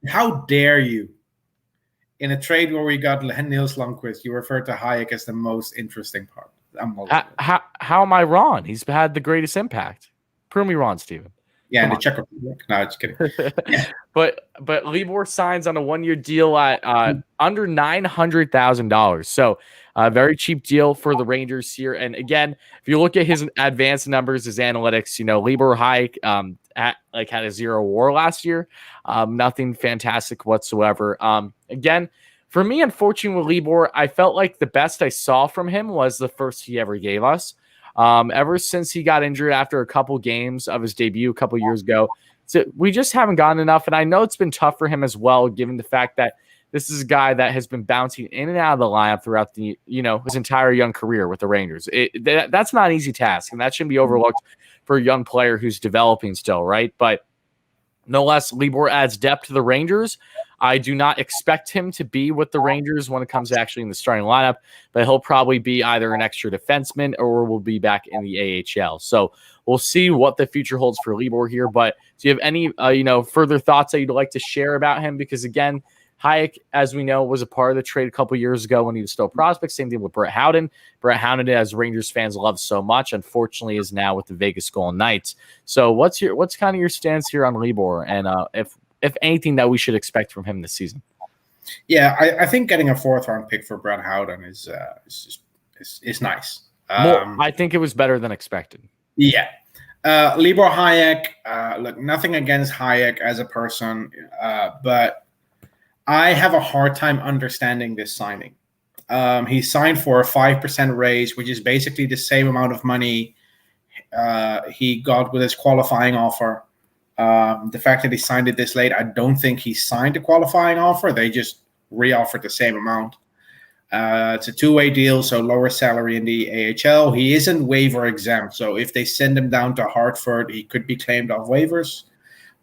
B: How dare you? In a trade where we got Nils Lundqvist, you refer to Hayek as the most interesting part.
A: How am I wrong? He's had the greatest impact. Prove me wrong, Steven.
B: Yeah, in the Czech Republic. No, just kidding. Yeah.
A: But Libor signs on a 1-year deal at under $900,000. So a very cheap deal for the Rangers here. And again, if you look at his advanced numbers, his analytics, Libor Hayek had a 0 WAR last year. Nothing fantastic whatsoever. Again, for me, unfortunately, with Libor, I felt like the best I saw from him was the first he ever gave us. Ever since he got injured after a couple games of his debut a couple years ago, so we just haven't gotten enough. And I know it's been tough for him as well, given the fact that this is a guy that has been bouncing in and out of the lineup throughout the his entire young career with the Rangers. That's not an easy task, and that shouldn't be overlooked for a young player who's developing still, right? But no less, Libor adds depth to the Rangers. I do not expect him to be with the Rangers when it comes to actually in the starting lineup, but he'll probably be either an extra defenseman or will be back in the AHL. So we'll see what the future holds for Libor here. But do you have any further thoughts that you'd like to share about him? Because again, Hayek, as we know, was a part of the trade a couple years ago when he was still a prospect. Same thing with Brett Howden. Brett Howden, as Rangers fans love so much, unfortunately is now with the Vegas Golden Knights. So what's kind of your stance here on Libor, and if anything that we should expect from him this season?
B: Yeah, I think getting a 4th-round pick for Brett Howden is nice.
A: I think it was better than expected.
B: Yeah. Libor Hayek, look, nothing against Hayek as a person, but I have a hard time understanding this signing. He signed for a 5% raise, which is basically the same amount of money he got with his qualifying offer. The fact that he signed it this late, I don't think he signed a qualifying offer. They just re-offered the same amount. It's a 2-way deal, so lower salary in the AHL. He isn't waiver exempt, so if they send him down to Hartford, he could be claimed off waivers.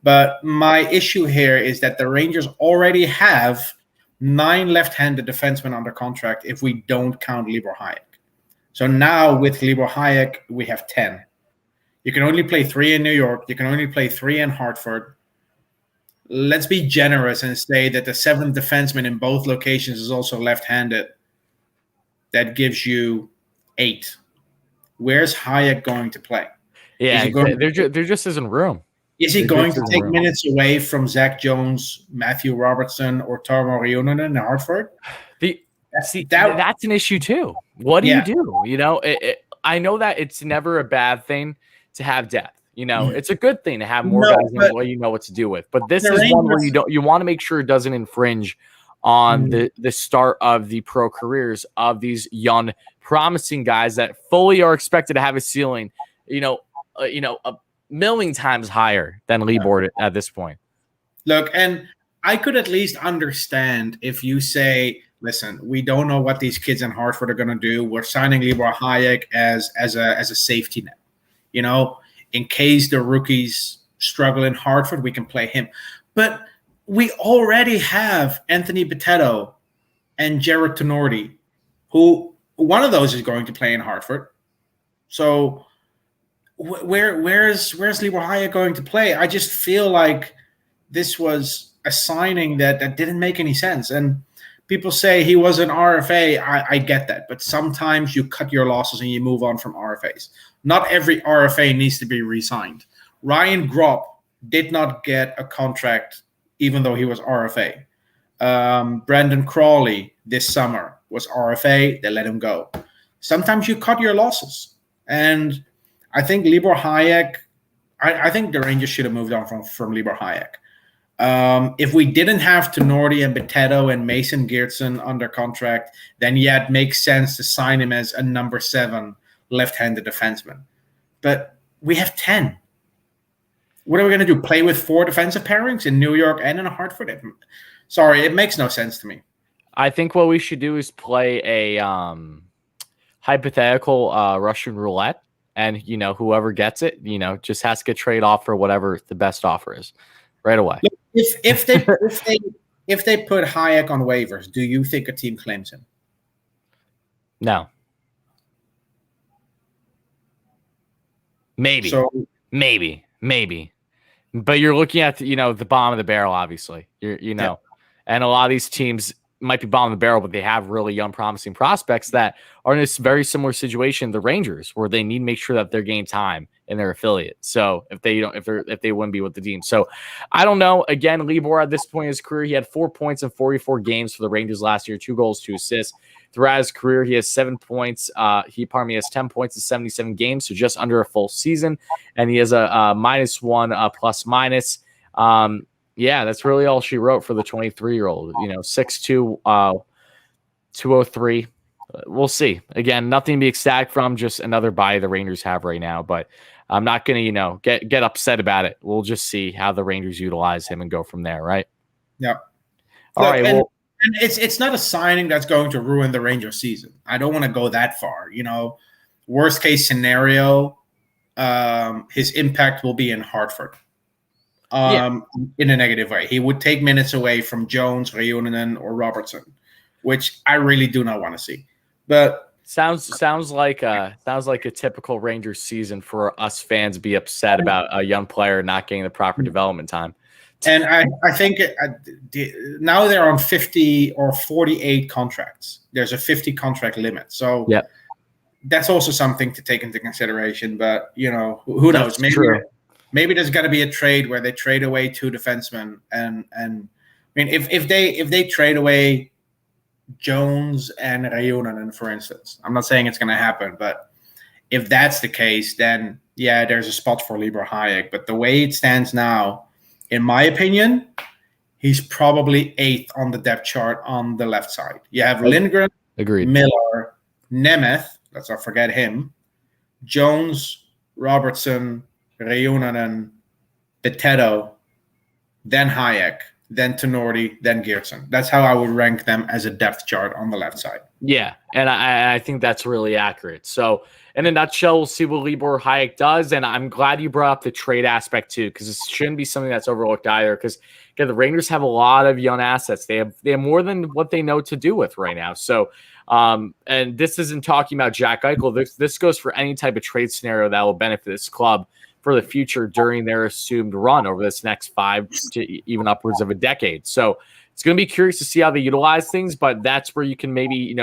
B: But my issue here is that the Rangers already have 9 left-handed defensemen under contract if we don't count Libor Hayek. So now with Libor Hayek, we have 10. You can only play 3 in New York. You can only play 3 in Hartford. Let's be generous and say that the 7th defenseman in both locations is also left-handed. That gives you 8. Where's Hayek going to play?
A: Yeah, there just isn't room.
B: Is he going to take minutes away from Zach Jones, Matthew Robertson, or Tarmo Reunanen in Hartford?
A: That's an issue too. What do you do? I know that it's never a bad thing to have depth. It's a good thing to have more guys in the way you know what to do with. But this is one where you want to make sure it doesn't infringe on the start of the pro careers of these young, promising guys that fully are expected to have a ceiling, a million times higher than Libor at this point.
B: Look, and I could at least understand if you say, listen, we don't know what these kids in Hartford are going to do. We're signing Libor Hayek as a safety net. In case the rookies struggle in Hartford, we can play him. But we already have Anthony Bitetto and Jared Tenorti, who one of those is going to play in Hartford. So where's Libor Hayek going to play? I just feel like this was a signing that didn't make any sense. And people say he was an RFA. I get that. But sometimes you cut your losses and you move on from RFAs. Not every RFA needs to be re-signed. Ryan Gropp did not get a contract even though he was RFA. Brandon Crawley this summer was RFA. They let him go. Sometimes you cut your losses. And I think Libor Hayek, I think the Rangers should have moved on from Libor Hayek. If we didn't have Tenorti and Bitetto and Mason Geertsen under contract, then it makes sense to sign him as a number 7 left-handed defenseman. But we have 10. What are we going to do? Play with 4 defensive pairings in New York and in Hartford? It makes no sense to me.
A: I think what we should do is play a hypothetical Russian roulette, and whoever gets it, just has to get traded off for whatever the best offer is right away.
B: if they put Hayek on waivers, do you think a team claims him?
A: No. Maybe.
B: So
A: maybe. But you're looking at the bottom of the barrel, obviously. And a lot of these teams might be bottom of the barrel, but they have really young, promising prospects that are in this very similar situation, the Rangers, where they need to make sure that they're getting time in their affiliate. So if they wouldn't be with the team. So I don't know. Again, Libor at this point in his career, he had 4 points in 44 games for the Rangers last year, 2 goals, 2 assists. Throughout his career, he has 7 points. He has 10 points in 77 games, so just under a full season. And he has a -1 plus minus. Yeah, that's really all she wrote for the 23-year-old. 6'2", 203. We'll see. Again, nothing to be ecstatic from, just another buy the Rangers have right now. But I'm not going to, get upset about it. We'll just see how the Rangers utilize him and go from there, right?
B: Yeah.
A: All right.
B: And it's not a signing that's going to ruin the Rangers season. I don't want to go that far. Worst case scenario, his impact will be in Hartford. In a negative way. He would take minutes away from Jones, Reunanen, or Robertson, which I really do not want to see. But
A: sounds like a typical Rangers season for us fans to be upset about a young player not getting the proper development time.
B: And I think now they're on 50 or 48 contracts. There's a 50 contract limit. So that's also something to take into consideration. But, who knows? Maybe there's got to be a trade where they trade away 2 defensemen, and I mean if they trade away Jones and Reunanen, for instance, I'm not saying it's going to happen, but if that's the case, then there's a spot for Libor Hayek. But the way it stands now, in my opinion, he's probably 8th on the depth chart on the left side. You have Lindgren,
A: agreed,
B: Miller, Nemeth, let's not forget him, Jones, Robertson, Reunanen, Potato, then Hayek, then Tenorti, then Geertsen. That's how I would rank them as a depth chart on the left side.
A: Yeah, and I think that's really accurate. So in a nutshell, we'll see what Libor Hayek does, and I'm glad you brought up the trade aspect too, because it shouldn't be something that's overlooked either, because again, the Rangers have a lot of young assets. They have more than what they know to do with right now. So and this isn't talking about Jack Eichel. This goes for any type of trade scenario that will benefit this club for the future during their assumed run over this next 5 to even upwards of a decade. So it's going to be curious to see how they utilize things, but that's where you can maybe,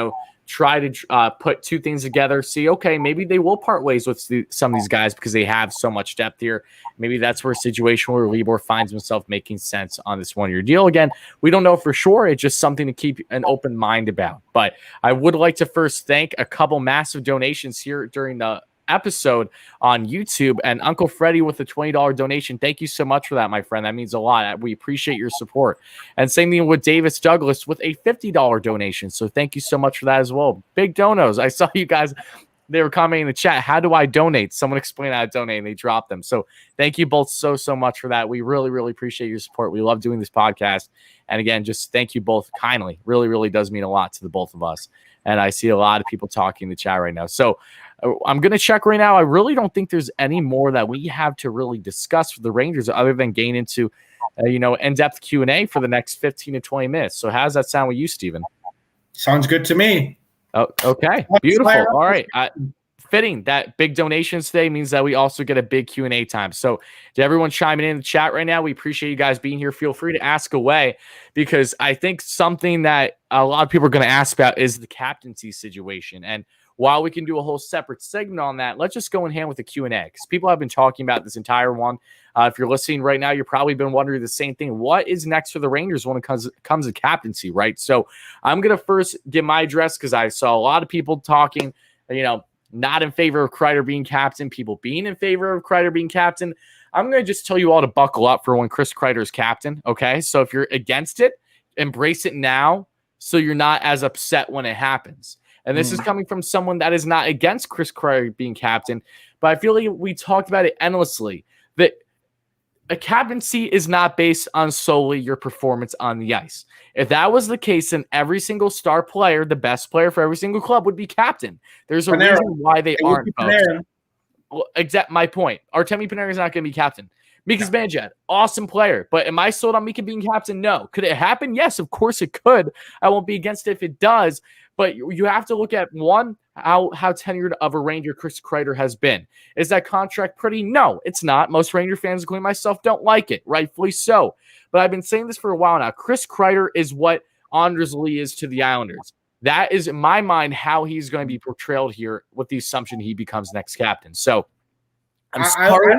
A: try to put 2 things together, see, okay, maybe they will part ways with some of these guys because they have so much depth here. Maybe that's where a situation where Libor finds himself making sense on this 1-year deal. Again, we don't know for sure. It's just something to keep an open mind about. But I would like to first thank a couple massive donations here during the episode on YouTube, and Uncle Freddie with a $20 donation. Thank you so much for that, my friend. That means a lot. We appreciate your support. And same thing with Davis Douglas with a $50 donation. So thank you so much for that as well. Big donos. I saw you guys, they were commenting in the chat, how do I donate? Someone explain how to donate, and they dropped them. So thank you both so much for that. We really, really appreciate your support. We love doing this podcast. And again, just thank you both kindly. Really, really does mean a lot to the both of us. And I see a lot of people talking in the chat right now. So I'm going to check right now. I really don't think there's any more that we have to really discuss for the Rangers other than gain into, in-depth Q&A for the next 15 to 20 minutes. So how does that sound with you, Steven?
B: Sounds good to me.
A: Oh, okay. Beautiful. All right. Fitting that big donations today means that we also get a big Q&A time. So to everyone chiming in the chat right now, we appreciate you guys being here. Feel free to ask away, because I think something that a lot of people are going to ask about is the captaincy situation. And while we can do a whole separate segment on that, let's just go in hand with the Q&A, because people have been talking about this entire one. If you're listening right now, you've probably been wondering the same thing. What is next for the Rangers when it comes to captaincy, right? So I'm going to first give my address, because I saw a lot of people talking, not in favor of Kreider being captain, people being in favor of Kreider being captain. I'm going to just tell you all to buckle up for when Chris Kreider is captain, okay? So if you're against it, embrace it now so you're not as upset when it happens. And this is coming from someone that is not against Chris Kreider being captain, but I feel like we talked about it endlessly, that a captaincy is not based on solely your performance on the ice. If that was the case, then every single star player, the best player for every single club, would be captain. There's a reason why they aren't. Well, exact my point. Artemi Panarin is not going to be captain. Mika Zibanejad, awesome player. But am I sold on Mika being captain? No. Could it happen? Yes, of course it could. I won't be against it if it does. But you have to look at, one, how tenured of a Ranger Chris Kreider has been. Is that contract pretty? No, it's not. Most Ranger fans, including myself, don't like it. Rightfully so. But I've been saying this for a while now. Chris Kreider is what Anders Lee is to the Islanders. That is, in my mind, how he's going to be portrayed here with the assumption he becomes next captain. So I'm sorry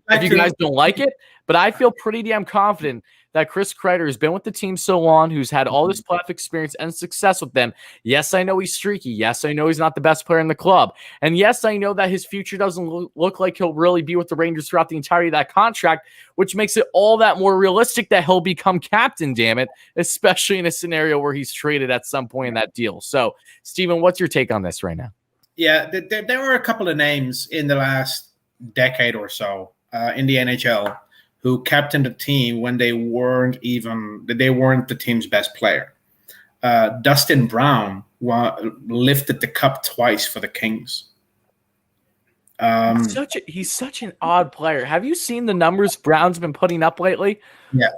A: if you guys don't like it, but I feel pretty damn confident that Chris Kreider has been with the team so long, who's had all this playoff experience and success with them. Yes, I know he's streaky. Yes, I know he's not the best player in the club. And yes, I know that his future doesn't look like he'll really be with the Rangers throughout the entirety of that contract, which makes it all that more realistic that he'll become captain, damn it, especially in a scenario where he's traded at some point in that deal. So, Steven, what's your take on this right now?
B: Yeah, there were a couple of names in the last decade or so in the NHL who captained the team when they weren't the team's best player. Dustin Brown lifted the cup twice for the Kings.
A: He's such an odd player. Have you seen the numbers Brown's been putting up lately?
B: Yeah,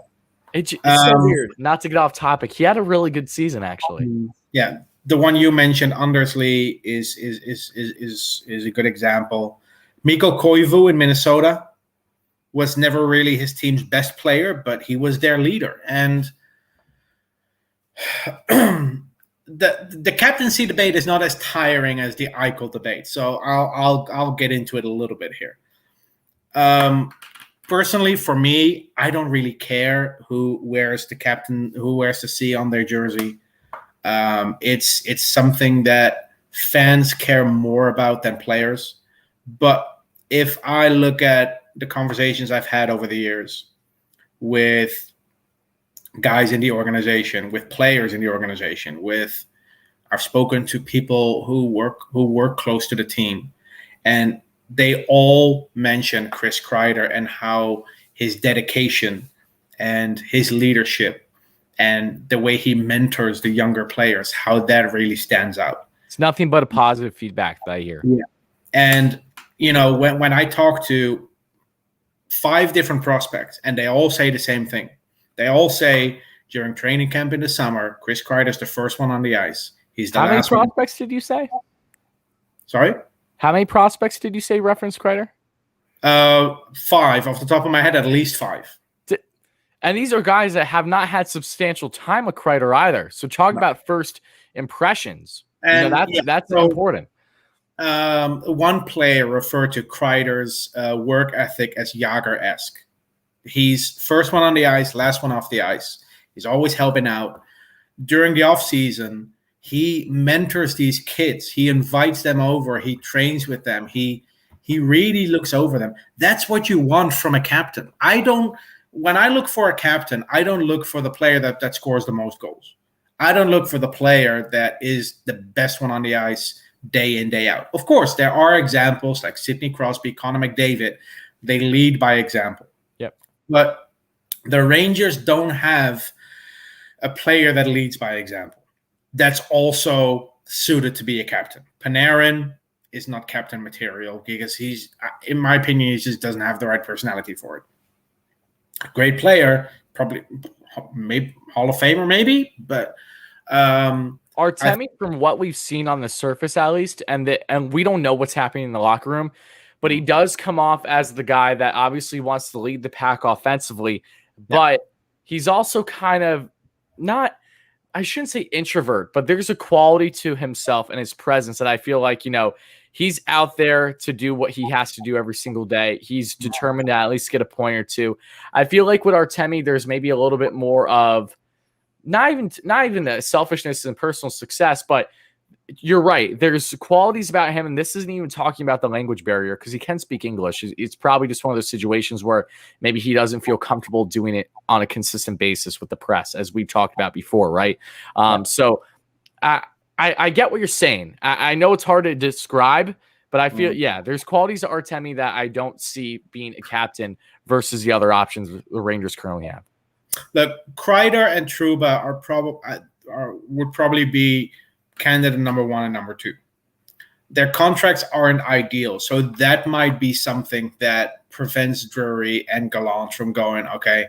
A: it's so weird. Not to get off topic, he had a really good season actually.
B: Yeah, the one you mentioned, Anders Lee, is a good example. Mikko Koivu in Minnesota was never really his team's best player, but he was their leader. And the captaincy debate is not as tiring as the Eichel debate. So I'll get into it a little bit here. Personally, for me, I don't really care who wears the C on their jersey. It's something that fans care more about than players. But if I look at the conversations I've had over the years with guys in the organization, with players in the organization, I've spoken to people who work close to the team, and they all mention Chris Kreider and how his dedication and his leadership and the way he mentors the younger players, how that really stands out.
A: It's nothing but a positive feedback that I hear.
B: Yeah. And, when I talk to 5 different prospects, and they all say the same thing. They all say during training camp in the summer, Chris Kreider is the first one on the ice. He's the last one.
A: How many prospects did you say?
B: Sorry?
A: How many prospects did you say reference Kreider?
B: 5 off the top of my head, at least 5.
A: And these are guys that have not had substantial time with Kreider either. So talk about first impressions.
B: And
A: that's important.
B: One player referred to Kreider's work ethic as Jagr-esque. He's first one on the ice, last one off the ice. He's always helping out. During the offseason, he mentors these kids. He invites them over. He trains with them. He really looks over them. That's what you want from a captain. When I look for a captain, I don't look for the player that scores the most goals. I don't look for the player that is the best one on the ice day in, day out. Of course, there are examples like Sidney Crosby, Connor McDavid. They lead by example.
A: Yep.
B: But the Rangers don't have a player that leads by example that's also suited to be a captain. Panarin is not captain material because he's, in my opinion, he just doesn't have the right personality for it. Great player, probably maybe Hall of Famer, maybe, but
A: Artemi, from what we've seen on the surface at least, and we don't know what's happening in the locker room, but he does come off as the guy that obviously wants to lead the pack offensively, but he's also kind of not, I shouldn't say introvert, but there's a quality to himself and his presence that I feel like, he's out there to do what he has to do every single day. He's determined to at least get a point or two. I feel like with Artemi, there's maybe a little bit more of not even a selfishness and personal success, but you're right. There's qualities about him, and this isn't even talking about the language barrier because he can speak English. It's probably just one of those situations where maybe he doesn't feel comfortable doing it on a consistent basis with the press, as we've talked about before, right? So I get what you're saying. I know it's hard to describe, but I feel, there's qualities of Artemi that I don't see being a captain versus the other options the Rangers currently have.
B: Look, Kreider and Trouba would probably be candidate number 1 and number 2. their contracts aren't ideal. So that might be something that prevents Drury and Gallant from going, okay,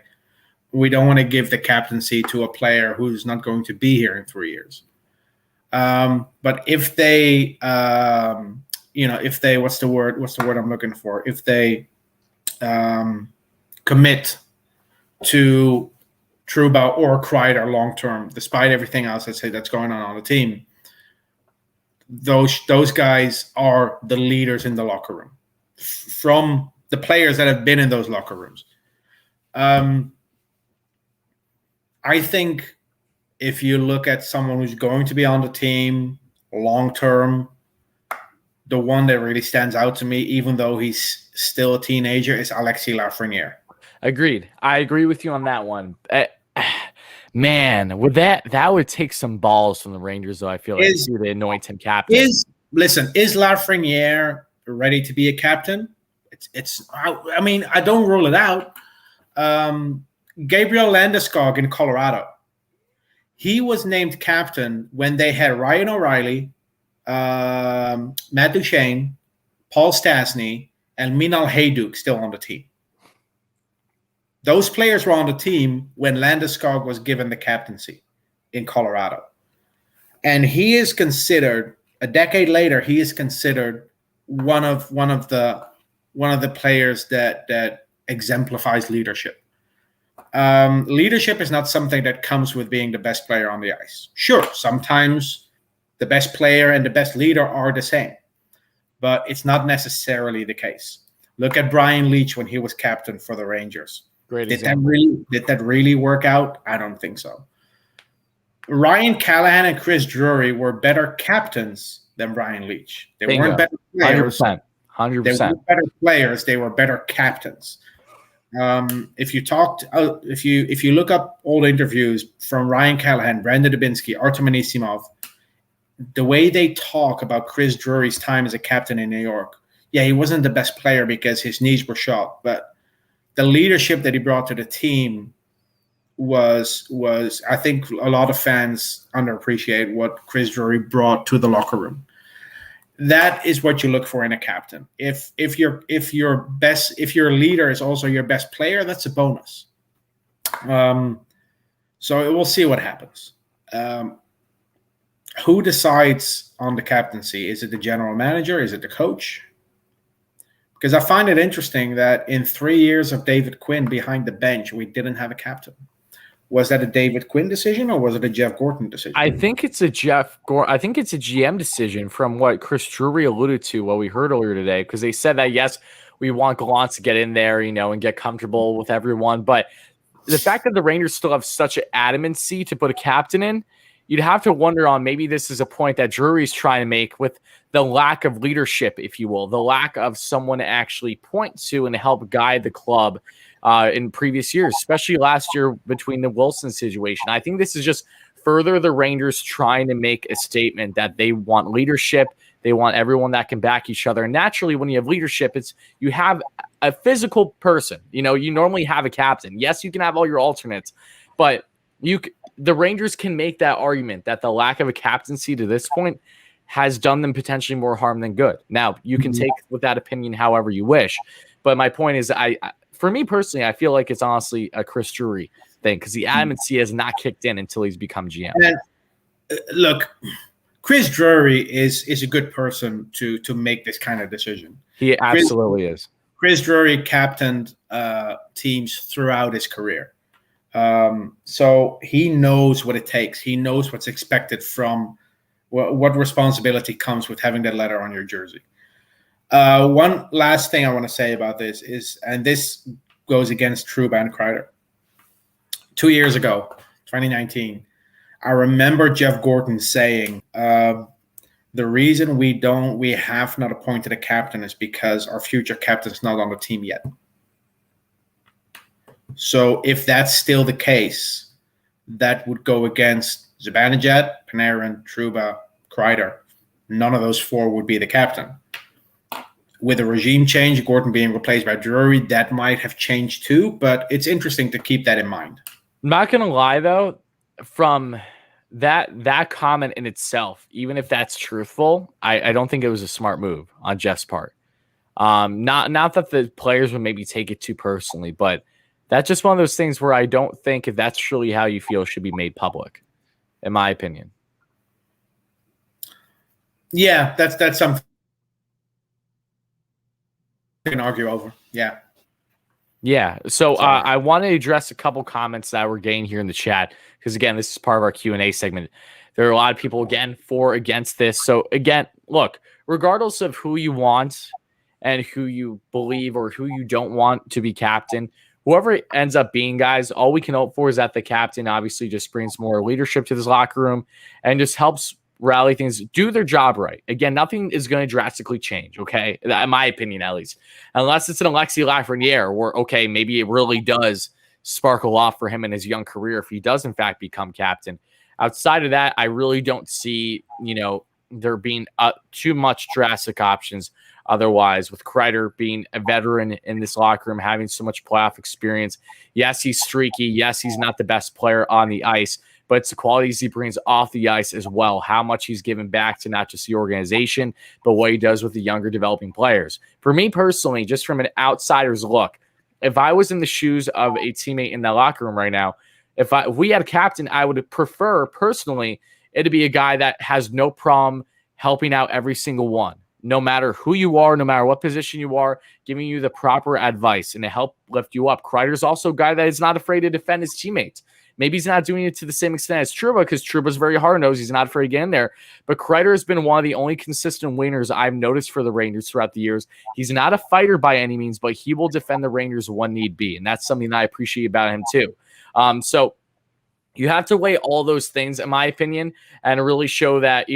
B: we don't want to give the captaincy to a player who's not going to be here in 3 years. But if they, if they, what's the word I'm looking for? If they commit to Trouba or Kreider long term, despite everything else that's going on the team, those guys are the leaders in the locker room from the players that have been in those locker rooms. I think if you look at someone who's going to be on the team long term, the one that really stands out to me, even though he's still a teenager, is Alexis Lafreniere.
A: Agreed. I agree with you on that one. Man, that would take some balls from the Rangers, though. I feel like to anoint him captain.
B: Is Lafreniere ready to be a captain? I mean, I don't rule it out. Gabriel Landeskog in Colorado, he was named captain when they had Ryan O'Reilly, Matt Duchene, Paul Stastny, and Minal Hayduk still on the team. Those players were on the team when Landeskog was given the captaincy in Colorado. And he is considered, a decade later, he is considered one of the players that exemplifies leadership. Leadership is not something that comes with being the best player on the ice. Sure, sometimes the best player and the best leader are the same, but it's not necessarily the case. Look at Brian Leetch when he was captain for the Rangers.
A: Great
B: did that really work out? I don't think so. Ryan Callahan and Chris Drury were better captains than Brian Leetch. They weren't better players.
A: 100%.
B: They weren't better players. They were better captains. If you look up old interviews from Ryan Callahan, Brandon Dubinsky, Artem Anisimov, the way they talk about Chris Drury's time as a captain in New York, yeah, he wasn't the best player because his knees were shot, but the leadership that he brought to the team was I think a lot of fans underappreciate what Chris Drury brought to the locker room. That is what you look for in a captain. If your leader is also your best player, that's a bonus. So we'll see what happens. Who decides on the captaincy? Is it the general manager? Is it the coach? Because I find it interesting that in 3 years of David Quinn behind the bench, we didn't have a captain. Was that a David Quinn decision or was it a Jeff Gorton decision?
A: I think it's a GM decision from what Chris Drury alluded to, what we heard earlier today, because they said that, yes, we want Gallant to get in there, and get comfortable with everyone. But the fact that the Rangers still have such an adamancy to put a captain in, you'd have to wonder on maybe this is a point that Drury's trying to make with the lack of leadership, if you will, the lack of someone to actually point to and help guide the club in previous years, especially last year between the Wilson situation. I think this is just further the Rangers trying to make a statement that they want leadership. They want everyone that can back each other. And naturally, when you have leadership, you have a physical person. You normally have a captain. Yes, you can have all your alternates, but the Rangers can make that argument that the lack of a captaincy to this point has done them potentially more harm than good. Now, you can take with that opinion however you wish, but my point is, for me personally, I feel like it's honestly a Chris Drury thing because the adamancy has not kicked in until he's become GM.
B: And, look, Chris Drury is a good person to make this kind of decision.
A: He absolutely is.
B: Chris Drury captained teams throughout his career. So he knows what it takes. He knows what's expected from what responsibility comes with having that letter on your jersey. One last thing I want to say about this is, and this goes against Trouba and Kreider. 2 years ago, 2019, I remember Jeff Gorton saying, the reason we have not appointed a captain is because our future captain's not on the team yet. So if that's still the case, that would go against Zibanejad, Panarin, Trouba, Kreider. None of those four would be the captain. With a regime change, Gorton being replaced by Drury, that might have changed too, but it's interesting to keep that in mind.
A: I'm not going to lie, though, from that comment in itself, even if that's truthful, I don't think it was a smart move on Jeff's part. Not that the players would maybe take it too personally, but that's just one of those things where I don't think if that's truly how you feel should be made public, in my opinion.
B: Yeah, that's something we can argue over. Yeah.
A: Yeah. So I want to address a couple comments that we're getting here in the chat because, again, this is part of our Q&A segment. There are a lot of people, again, for, against this. So, again, look, regardless of who you want and who you believe or who you don't want to be captain, whoever it ends up being, guys, all we can hope for is that the captain obviously just brings more leadership to this locker room and just helps rally things, do their job right. Again, nothing is going to drastically change, okay? In my opinion, at least. Unless it's an Alexis Lafreniere where, okay, maybe it really does sparkle off for him in his young career if he does, in fact, become captain. Outside of that, I really don't see, there being too much drastic options otherwise, with Kreider being a veteran in this locker room, having so much playoff experience. Yes, he's streaky. Yes, he's not the best player on the ice, but it's the qualities he brings off the ice as well, how much he's given back to not just the organization, but what he does with the younger developing players. For me personally, just from an outsider's look, if I was in the shoes of a teammate in that locker room right now, if we had a captain, I would prefer personally it to be a guy that has no problem helping out every single one, no matter who you are, no matter what position you are, giving you the proper advice and to help lift you up. Kreider's also a guy that is not afraid to defend his teammates. Maybe he's not doing it to the same extent as Trouba because Trouba's very hard-nosed. He's not afraid to get in there. But Kreider has been one of the only consistent winners I've noticed for the Rangers throughout the years. He's not a fighter by any means, but he will defend the Rangers when need be, and that's something that I appreciate about him too. So you have to weigh all those things, in my opinion, and really show that,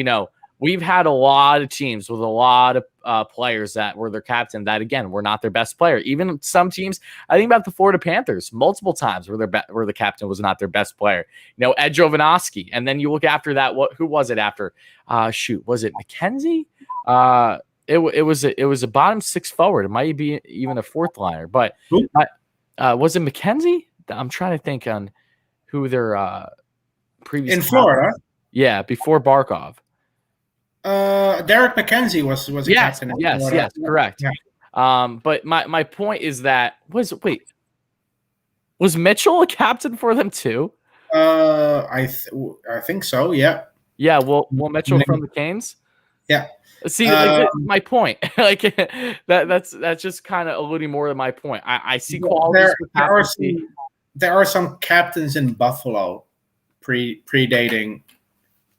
A: we've had a lot of teams with a lot of players that were their captain that, again, were not their best player. Even some teams, I think about the Florida Panthers, multiple times where the captain was not their best player. Ed Jovanovski. And then you look after that, who was it after? Was it McKenzie? It was a bottom six forward. It might be even a fourth liner. But was it McKenzie? I'm trying to think on who their previous
B: in Florida.
A: Yeah, before Barkov.
B: Derek McKenzie was a captain.
A: Yes, correct. Yeah. But my point is that was Mitchell a captain for them too?
B: I think so. Yeah.
A: Yeah. Well, Mitchell from the Canes.
B: Yeah.
A: See, my point, that's just kind of alluding more to my point. I see qualities.
B: There are some captains in Buffalo predating.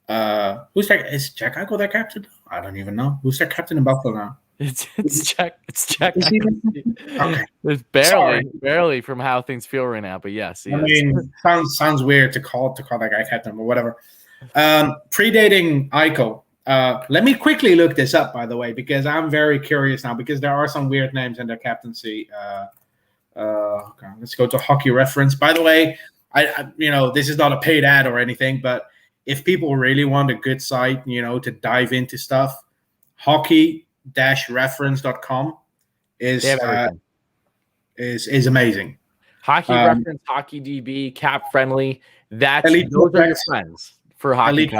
B: Who's that? Is Jack Eichel their captain? I don't even know. Who's their captain in Buffalo now?
A: It's Jack. It's Jack.
B: Okay.
A: It's barely from how things feel right now, but yes.
B: I mean, sounds weird to call that guy captain, but whatever. Predating Eichel. Let me quickly look this up, by the way, because I'm very curious now, because there are some weird names in their captaincy. Okay, let's go to Hockey Reference. By the way, I this is not a paid ad or anything, but if people really want a good site, to dive into stuff, hockey-reference.com is amazing.
A: Hockey Reference, Hockey DB, Cap Friendly. Those are your friends for Hockey.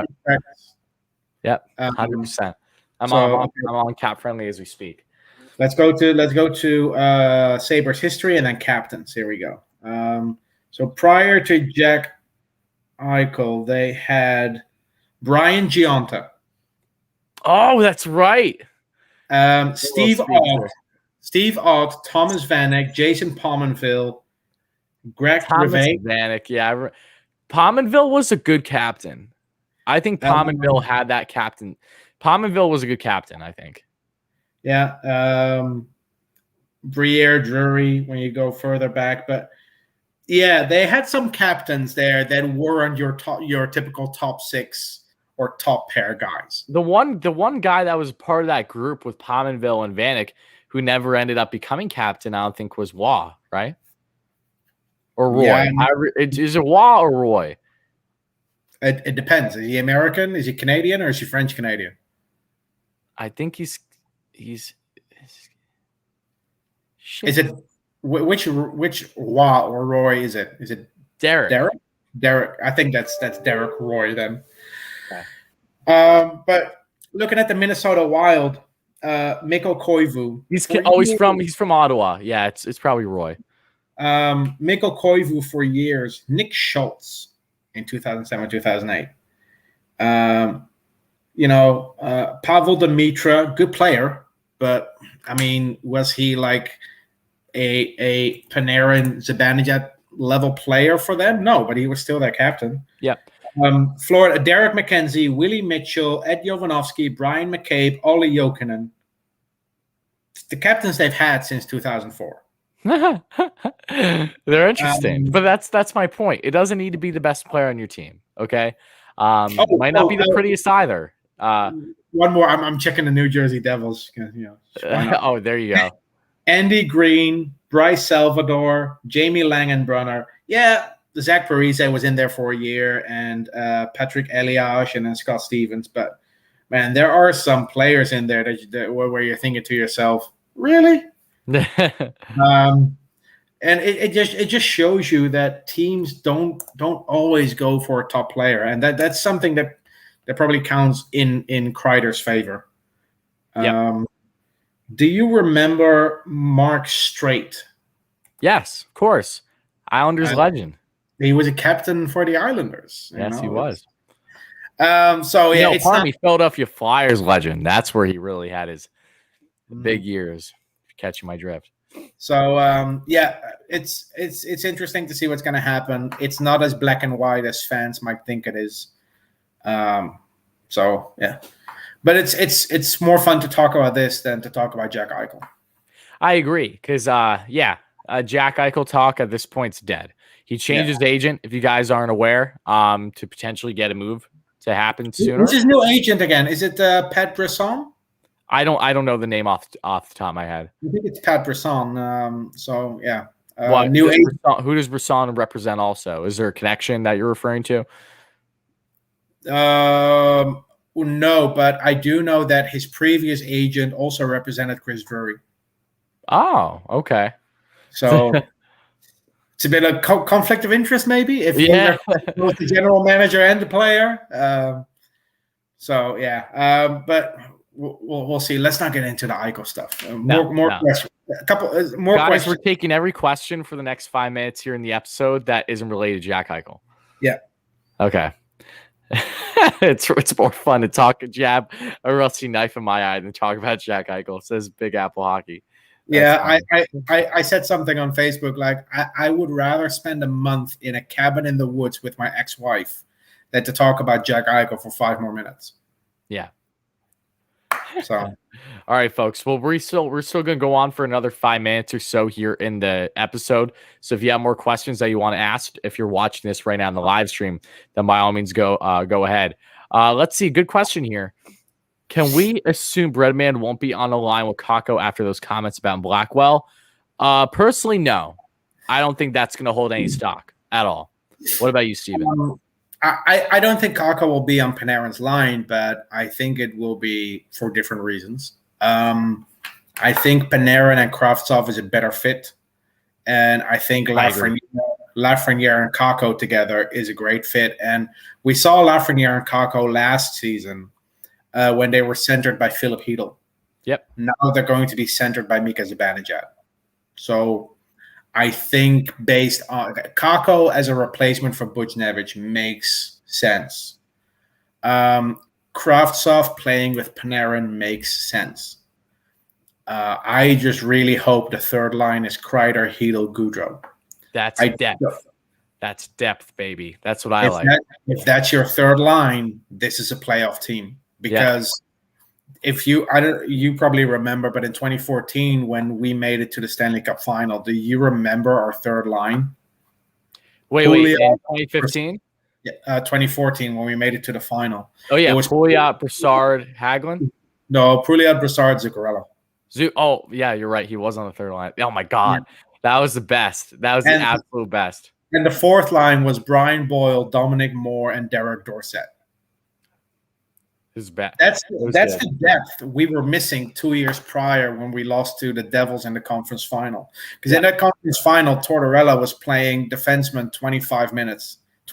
A: Yep, 100%. I'm on Cap Friendly as we speak.
B: Let's go to Sabres history and then captains. Here we go. So prior to Jack Eichel, they had Brian Gionta.
A: Oh, that's right.
B: Steve Ott, Thomas Vanek, Jason Pominville, Greg Revay.
A: Vanek, yeah. Pominville was a good captain. I think Pominville had that captain. Pominville was a good captain, I think.
B: Yeah. Briere, Drury, when you go further back. But yeah, they had some captains there that weren't your typical top six or top pair guys.
A: The one guy that was part of that group with Pominville and Vanek, who never ended up becoming captain, I don't think was Waugh, right? Or Roy. Yeah, is it Waugh or Roy?
B: It depends. Is he American? Is he Canadian? Or is he French Canadian?
A: I think he's.
B: Is it which Waugh or Roy is it? Is it
A: Derek?
B: Derek. I think that's Derek Roy then.
A: Okay.
B: But looking at the Minnesota Wild, Mikko Koivu.
A: He's from Ottawa. Yeah, it's probably Roy.
B: Mikko Koivu for years. Nick Schultz in 2007, 2008. Pavel Demitra, good player, but I mean, was he like a Panarin, Zibanejad level player for them? No, but he was still their captain.
A: Yep.
B: Florida, Derek McKenzie, Willie Mitchell, Ed Jovanovski, Brian McCabe, Olli Jokinen. The captains they've had since 2004.
A: They're interesting, but that's my point. It doesn't need to be the best player on your team. Okay, might not be the prettiest either.
B: One more. I'm checking the New Jersey Devils.
A: Oh, there you go.
B: Andy Green, Bryce Salvador, Jamie Langenbrunner. Yeah, Zach Parise was in there for a year, and Patrick Elias and then Scott Stevens. But man, there are some players in there where you're thinking to yourself, really? And it just shows you that teams don't always go for a top player, and that's something that probably counts in Kreider's favor.
A: Yep.
B: Do you remember Mark Straight?
A: Yes, of course. Islanders legend.
B: He was a captain for the Islanders.
A: Yes, he was.
B: Philadelphia
A: Flyers legend. That's where he really had his big years. Catching my drift.
B: So it's interesting to see what's going to happen. It's not as black and white as fans might think it is. But it's more fun to talk about this than to talk about Jack Eichel.
A: I agree because Jack Eichel talk at this point's dead. He changed his agent. If you guys aren't aware, to potentially get a move to happen sooner.
B: What's his new agent again? Is it Pat Brisson?
A: I don't know the name off the top of my head.
B: I think it's Pat Brisson.
A: Who does Brisson represent? Also, is there a connection that you're referring to?
B: No, but I do know that his previous agent also represented Chris Drury.
A: Oh, okay.
B: So it's a bit of conflict of interest, maybe, if you're both the general manager and the player. But we'll see. Let's not get into the Eichel stuff. More questions. A couple more questions.
A: We're taking every question for the next 5 minutes here in the episode that isn't related to Jack Eichel.
B: Yeah.
A: Okay. It's more fun to jab a rusty knife in my eye than talk about Jack Eichel. It says Big Apple Hockey.
B: I said something on Facebook like I would rather spend a month in a cabin in the woods with my ex-wife than to talk about Jack Eichel for 5 more minutes.
A: Yeah.
B: So,
A: all right, folks. Well, we're still going to go on for another 5 minutes or so here in the episode. So if you have more questions that you want to ask, if you're watching this right now in the live stream, then by all means go ahead. Let's see. Good question here. Can we assume Breadman won't be on the line with Kakko after those comments about Blackwell? Personally, no. I don't think that's going to hold any stock at all. What about you, Steven?
B: I don't think Kakko will be on Panarin's line, but I think it will be for different reasons. I think Panarin and Kravtsov is a better fit, and I think Lafreniere and Kakko together is a great fit. And we saw Lafreniere and Kakko last season when they were centered by Philip Hedl.
A: Yep.
B: Now they're going to be centered by Mika Zibanejad. So I think based on Kakko as a replacement for Buchnevich makes sense. Kravtsov playing with Panarin makes sense. I just really hope the third line is Kreider, Hedl, Goudreau.
A: That's depth. That's depth, baby. That's what I like.
B: If that's your third line, this is a playoff team. Because if you probably remember, but in 2014 when we made it to the Stanley Cup final, do you remember our third line?
A: Wait, in 2015?
B: 2014 when we made it to the final.
A: Oh yeah, it was Pouliot, Brassard, Hagelin?
B: No, Pouliot, Brassard, Zuccarello.
A: Oh yeah, you're right. He was on the third line. Oh my God, that was the best. That was the absolute best.
B: And the fourth line was Brian Boyle, Dominic Moore, and Derek Dorsett.
A: His bad.
B: That's the depth we were missing 2 years prior when we lost to the Devils in the conference final. Because in that conference final, Tortorella was playing defenseman 25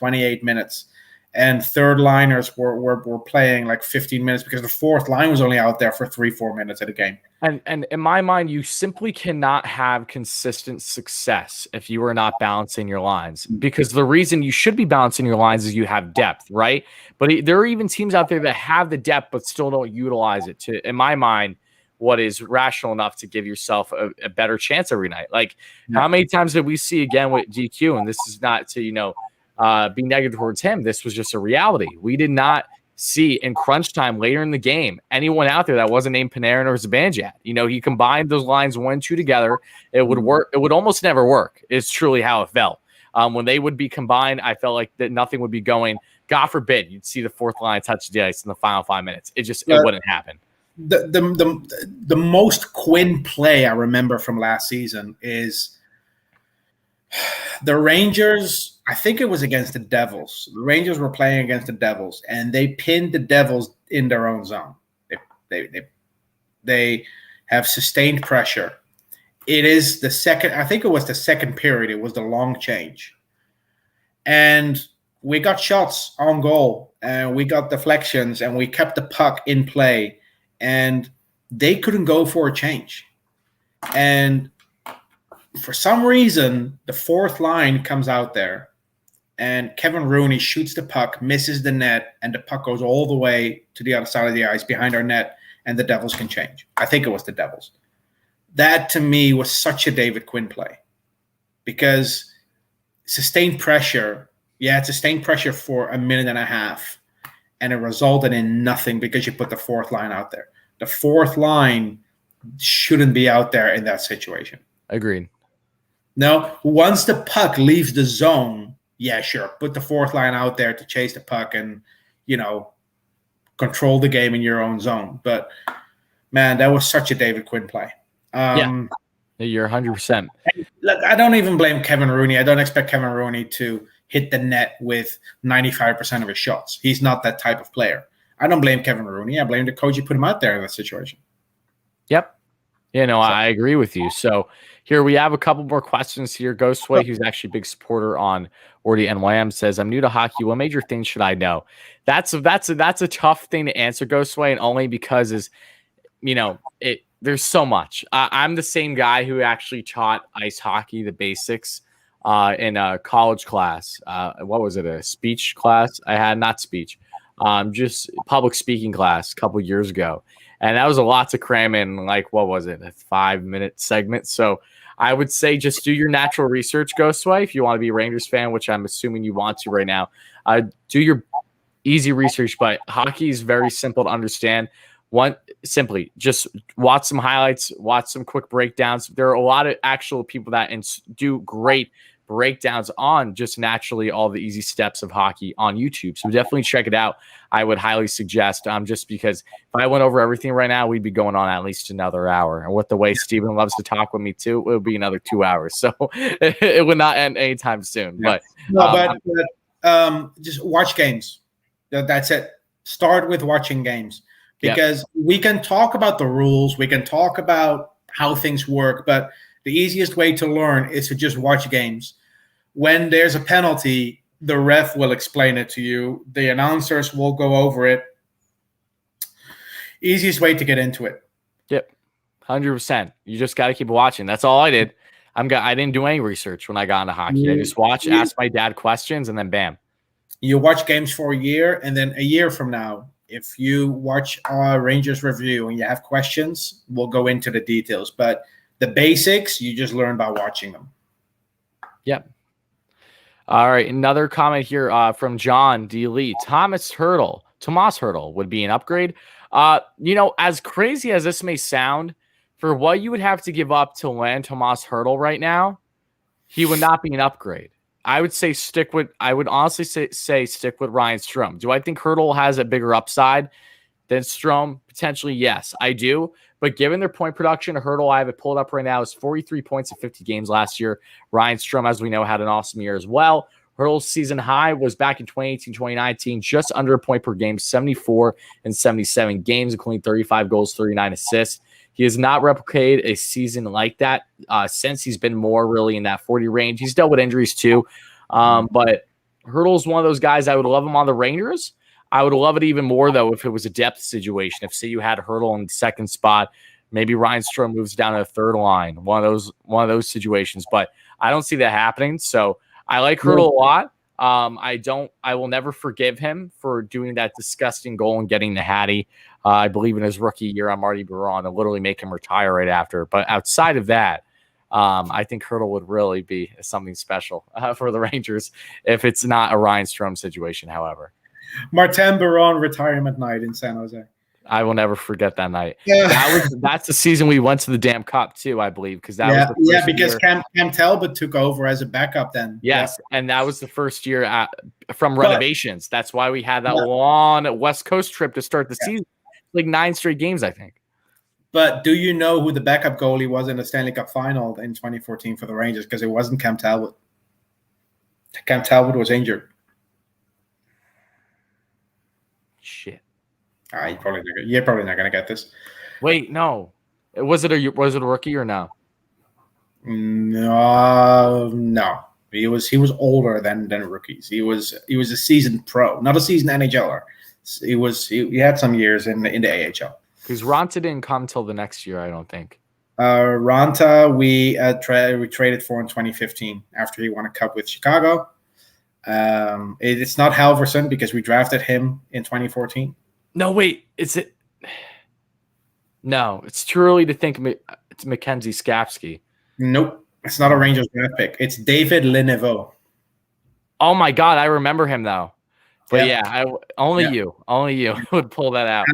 B: 28 minutes. And third liners were playing like 15 minutes because the fourth line was only out there for 3-4 minutes at a game.
A: And in my mind, you simply cannot have consistent success if you are not balancing your lines, because the reason you should be balancing your lines is you have depth, right? But there are even teams out there that have the depth but still don't utilize it to, in my mind, what is rational enough to give yourself a better chance every night. Like, how many times did we see again with DQ? And this is not to, be negative towards him. This was just a reality. We did not see in crunch time later in the game anyone out there that wasn't named Panarin or Zibanejad. He combined those lines 1-2 together. It would work. It would almost never work. It's truly how it felt. When they would be combined, I felt like that nothing would be going. God forbid you'd see the fourth line touch the ice in the final 5 minutes. It wouldn't happen.
B: The most Quinn play I remember from last season is the Rangers. I think it was against the Devils. The Rangers were playing against the Devils, and they pinned the Devils in their own zone. They have sustained pressure. It is the second. I think it was the second period. It was the long change, and we got shots on goal, and we got deflections, and we kept the puck in play, and they couldn't go for a change. And for some reason, the fourth line comes out there, and Kevin Rooney shoots the puck, misses the net, and the puck goes all the way to the other side of the ice behind our net, and the Devils can change. I think it was the Devils. That, to me, was such a David Quinn play, because sustained pressure, it's sustained pressure for a minute and a half, and it resulted in nothing because you put the fourth line out there. The fourth line shouldn't be out there in that situation.
A: Agreed.
B: No, once the puck leaves the zone, sure, put the fourth line out there to chase the puck and, control the game in your own zone. But, man, that was such a David Quinn play.
A: You're 100%.
B: Look, I don't even blame Kevin Rooney. I don't expect Kevin Rooney to hit the net with 95% of his shots. He's not that type of player. I don't blame Kevin Rooney. I blame the coach who put him out there in that situation.
A: Yep. I agree with you. So here we have a couple more questions here. Ghostway, who's actually a big supporter on Ordy NYM, says, I'm new to hockey. What major things should I know? That's a tough thing to answer, Ghostway, and only because there's so much. I'm the same guy who actually taught ice hockey, the basics, in a college class. What was it? A speech class? I had not speech, just public speaking class a couple years ago. And that was a lot to cram in, like, what was it, a 5-minute segment? So I would say just do your natural research, Ghostway, if you want to be a Rangers fan, which I'm assuming you want to right now. Do your easy research, but hockey is very simple to understand. Simply just watch some highlights, watch some quick breakdowns. There are a lot of actual people that do great breakdowns on just naturally all the easy steps of hockey on YouTube. So definitely check it out. I would highly suggest, just because if I went over everything right now, we'd be going on at least another hour. And with the way Steven loves to talk with me too, it would be another 2 hours. So it would not end anytime soon. Yeah.
B: But just watch games. That's it. Start with watching games, because we can talk about the rules. We can talk about how things work, but the easiest way to learn is to just watch games. When there's a penalty, the ref will explain it to you. The announcers will go over it. Easiest way to get into it.
A: Yep, 100%. You just got to keep watching. That's all I did. I didn't do any research when I got into hockey. I just watched, asked my dad questions, and then bam.
B: You watch games for a year, and then a year from now, if you watch our Rangers review and you have questions, we'll go into the details. But the basics, you just learn by watching them.
A: Yep. All right. Another comment here from John D. Lee. Tomas Hertl would be an upgrade. As crazy as this may sound, for what you would have to give up to land Tomas Hertl right now, he would not be an upgrade. I would say I would honestly say stick with Ryan Strome. Do I think Hertl has a bigger upside than Strome? Potentially, yes, I do. But given their point production, Hertl, I have it pulled up right now, is 43 points in 50 games last year. Ryan Strome, as we know, had an awesome year as well. Hertl's season high was back in 2018, 2019, just under a point per game, 74 and 77 games, including 35 goals, 39 assists. He has not replicated a season like that since. He's been more really in that 40 range. He's dealt with injuries too. But Hurdle's one of those guys. I would love him on the Rangers. I would love it even more, though, if it was a depth situation. If, say, you had Hurdle in the second spot, maybe Ryan Strome moves down to the third line, one of those situations. But I don't see that happening. So I like Hurdle a lot. I will never forgive him for doing that disgusting goal and getting the Hattie. I believe in his rookie year on Marty Biron and literally make him retire right after. But outside of that, I think Hurdle would really be something special for the Rangers if it's not a Ryan Strome situation, however.
B: Martin Biron retirement night in San Jose.
A: I will never forget that night. That's the season we went to the damn Cup too, I believe, because that was the first
B: because
A: year.
B: Cam Talbot took over as a backup then.
A: Yes, and that was the first year from renovations. That's why we had that long West Coast trip to start the season, like 9 straight games, I think.
B: But do you know who the backup goalie was in the Stanley Cup final in 2014 for the Rangers? Because it wasn't Cam Talbot. Cam Talbot was injured.
A: Shit.
B: You're probably not going to get this.
A: Wait, no. Was it a rookie or no?
B: No. He was older than rookies. He was a seasoned pro, not a seasoned NHLer. He had some years in the AHL.
A: Because Ranta didn't come till the next year, I don't think.
B: Ranta we traded for in 2015 after he won a cup with Chicago. It's not Halverson because we drafted him in 2014.
A: No, wait. Is it? No, it's too early to think it's Mackenzie Skapski.
B: Nope. It's not a Rangers draft pick. It's David Lineveau.
A: Oh, my God. I remember him, though. But, only you would pull that out.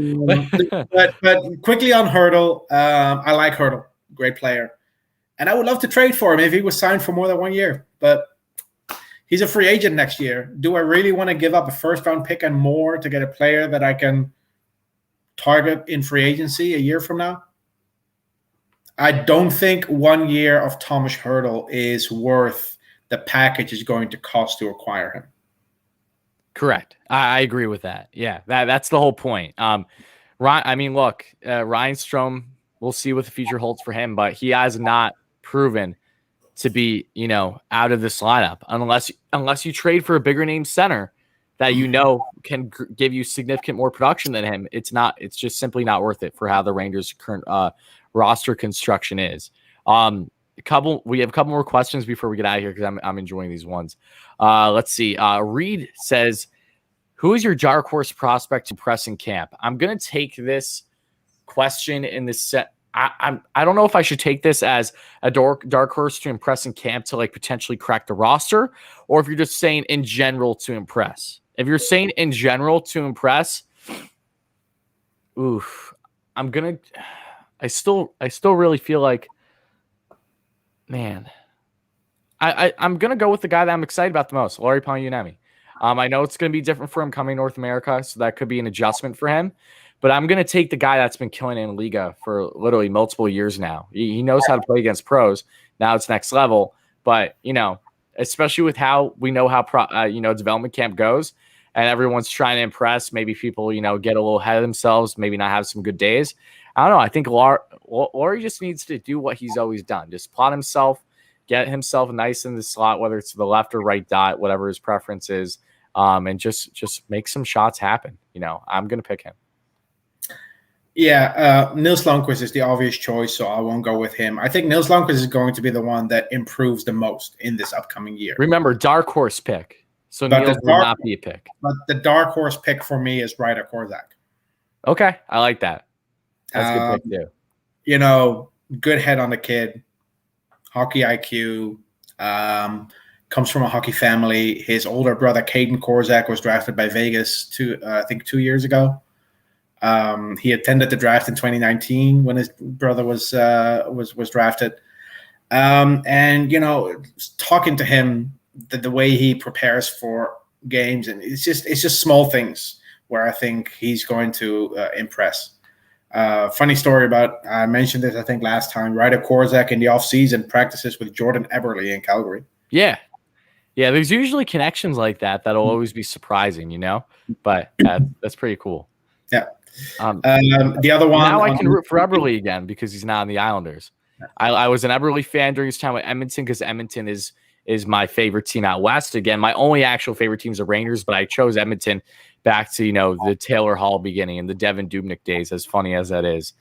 B: but quickly on Hurdle, I like Hurdle. Great player. And I would love to trade for him if he was signed for more than 1 year. But he's a free agent next year. Do I really want to give up a first-round pick and more to get a player that I can target in free agency a year from now? I don't think 1 year of Thomas Hurdle is worth the package is going to cost to acquire him.
A: Correct. I agree with that. Yeah, that's the whole point. Ryan Strome, we'll see what the future holds for him, but he has not proven to be, out of this lineup unless you trade for a bigger name center that can give you significant more production than him. It's just simply not worth it for how the Rangers' current roster construction is. We have a couple more questions before we get out of here because I'm enjoying these ones. Let's see. Reed says, "Who is your dark horse prospect to press in camp?" I'm gonna take this question in the set. I don't know if I should take this as a dark horse to impress in camp to like potentially crack the roster, or if you're just saying in general to impress. If you're saying in general to impress, I still really feel like, man, I'm gonna go with the guy that I'm excited about the most, Lauri Panarin. I know it's gonna be different for him coming to North America, so that could be an adjustment for him. But I'm going to take the guy that's been killing in Liga for literally multiple years now. He knows how to play against pros. Now it's next level. But, especially with how we know how, development camp goes and everyone's trying to impress. Maybe people, get a little ahead of themselves, maybe not have some good days. I don't know. I think Lauri just needs to do what he's always done. Just plot himself, get himself nice in the slot, whether it's to the left or right dot, whatever his preference is, and just make some shots happen. I'm going to pick him.
B: Yeah, Nils Lundkvist is the obvious choice, so I won't go with him. I think Nils Lundkvist is going to be the one that improves the most in this upcoming year.
A: Remember, dark horse pick. So Nils will not be a pick.
B: But the dark horse pick for me is Ryder Korzak.
A: Okay, I like that. That's a good pick
B: too. Good head on the kid, hockey IQ, comes from a hockey family. His older brother, Caden Korzak, was drafted by Vegas 2 years ago. He attended the draft in 2019 when his brother was drafted. And talking to him, the way he prepares for games, and it's just small things where I think he's going to impress. Funny story about, I mentioned this I think last time, Ryder Korzak in the offseason practices with Jordan Eberle in Calgary.
A: Yeah, there's usually connections like that'll always be surprising, but that's pretty cool.
B: Yeah. The other one.
A: Now I can root for Eberle again because he's now on the Islanders. I was an Eberle fan during his time with Edmonton because Edmonton is is my favorite team out west. Again, my only actual favorite team is the Rangers, but I chose Edmonton back to, the Taylor Hall beginning and the Devin Dubnyk days, as funny as that is.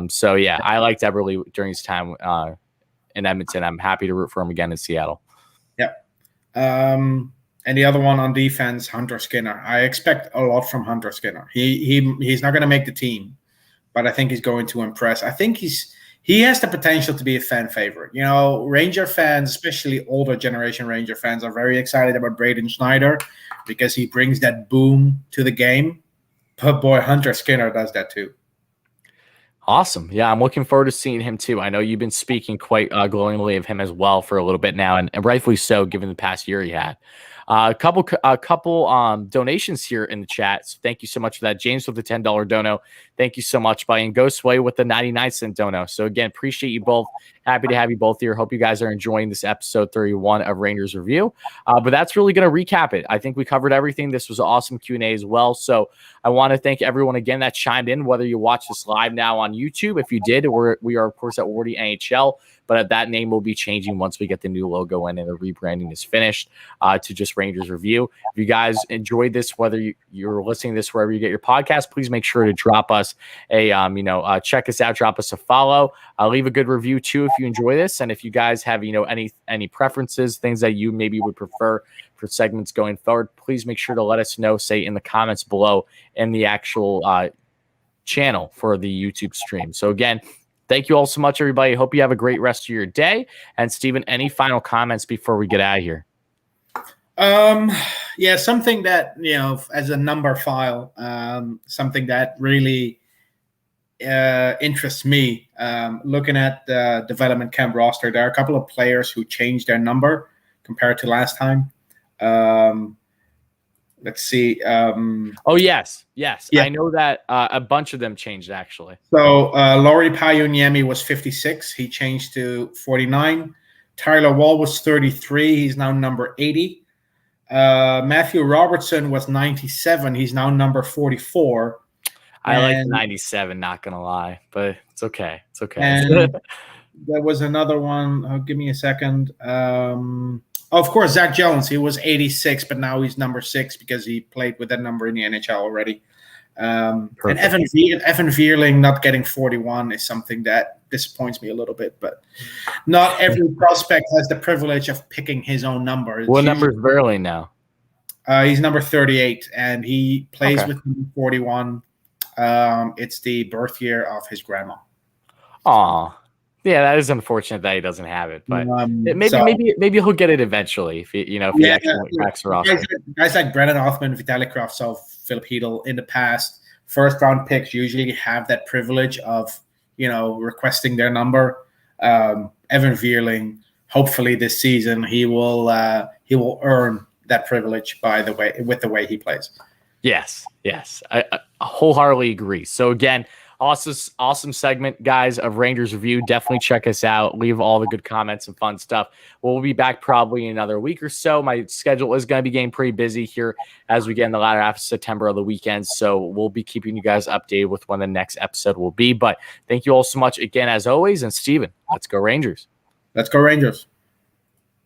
A: So yeah, I liked Eberle during his time in Edmonton. I'm happy to root for him again in Seattle.
B: Yep. And the other one on defense, Hunter Skinner. I expect a lot from Hunter Skinner. He's not going to make the team, but I think he's going to impress. I think he has the potential to be a fan favorite. Ranger fans, especially older generation Ranger fans, are very excited about Braden Schneider because he brings that boom to the game. But boy, Hunter Skinner does that too.
A: Awesome. Yeah, I'm looking forward to seeing him too. I know you've been speaking quite glowingly of him as well for a little bit now, and rightfully so, given the past year he had. A couple donations here in the chat. So thank you so much for that. James with the $10 dono. Thank you so much, buddy. And Ghostway with the 99-cent dono. So again, appreciate you both. Happy to have you both here. Hope you guys are enjoying this episode 31 of Rangers Review. But that's really going to recap it. I think we covered everything. This was an awesome Q&A as well. So I want to thank everyone again that chimed in, whether you watch this live now on YouTube. If you did, we are, of course, at Wardy NHL. But that name will be changing once we get the new logo in and the rebranding is finished to just Rangers Review. If you guys enjoyed this, whether you're listening to this wherever you get your podcast, please make sure to drop us a, check us out, drop us a follow, leave a good review too if you enjoy this. And if you guys have, any preferences, things that you maybe would prefer for segments going forward, please make sure to let us know, say in the comments below in the actual channel for the YouTube stream. So again, thank you all so much, everybody. Hope you have a great rest of your day. And Steven, any final comments before we get out of here?
B: Yeah, something that, as a number file, something that really interests me, looking at the development camp roster, there are a couple of players who changed their number compared to last time. Let's see.
A: Yes. Yeah. I know that a bunch of them changed, actually.
B: So Laurie Payuniemi was 56. He changed to 49. Tyler Wall was 33. He's now number 80. Matthew Robertson was 97. He's now number 44.
A: I like 97, not going to lie, but it's okay. It's okay.
B: And there was another one. Give me a second. Of course, Zach Jones. He was 86, but now he's number 6 because he played with that number in the NHL already. And Evan Vierling not getting 41 is something that disappoints me a little bit. But not every prospect has the privilege of picking his own number.
A: What number is Vierling now?
B: He's number 38, and he plays with 41. It's the birth year of his grandma.
A: Aw. Yeah, that is unfortunate that he doesn't have it, but maybe he'll get it eventually if he actually cracks the roster.
B: Guys like Brennan Othman, Vitaly Kravtsov, Philip Hedl in the past, first round picks usually have that privilege of requesting their number. Evan Vierling, hopefully this season he will earn that privilege with the way he plays.
A: Yes, I wholeheartedly agree. So again, awesome segment, guys, of Rangers Review. Definitely check us out. Leave all the good comments and fun stuff. We'll be back probably in another week or so. My schedule is going to be getting pretty busy here as we get in the latter half of September of the weekends. So we'll be keeping you guys updated with when the next episode will be. But thank you all so much again, as always. And Steven, let's go Rangers.
B: Let's go Rangers.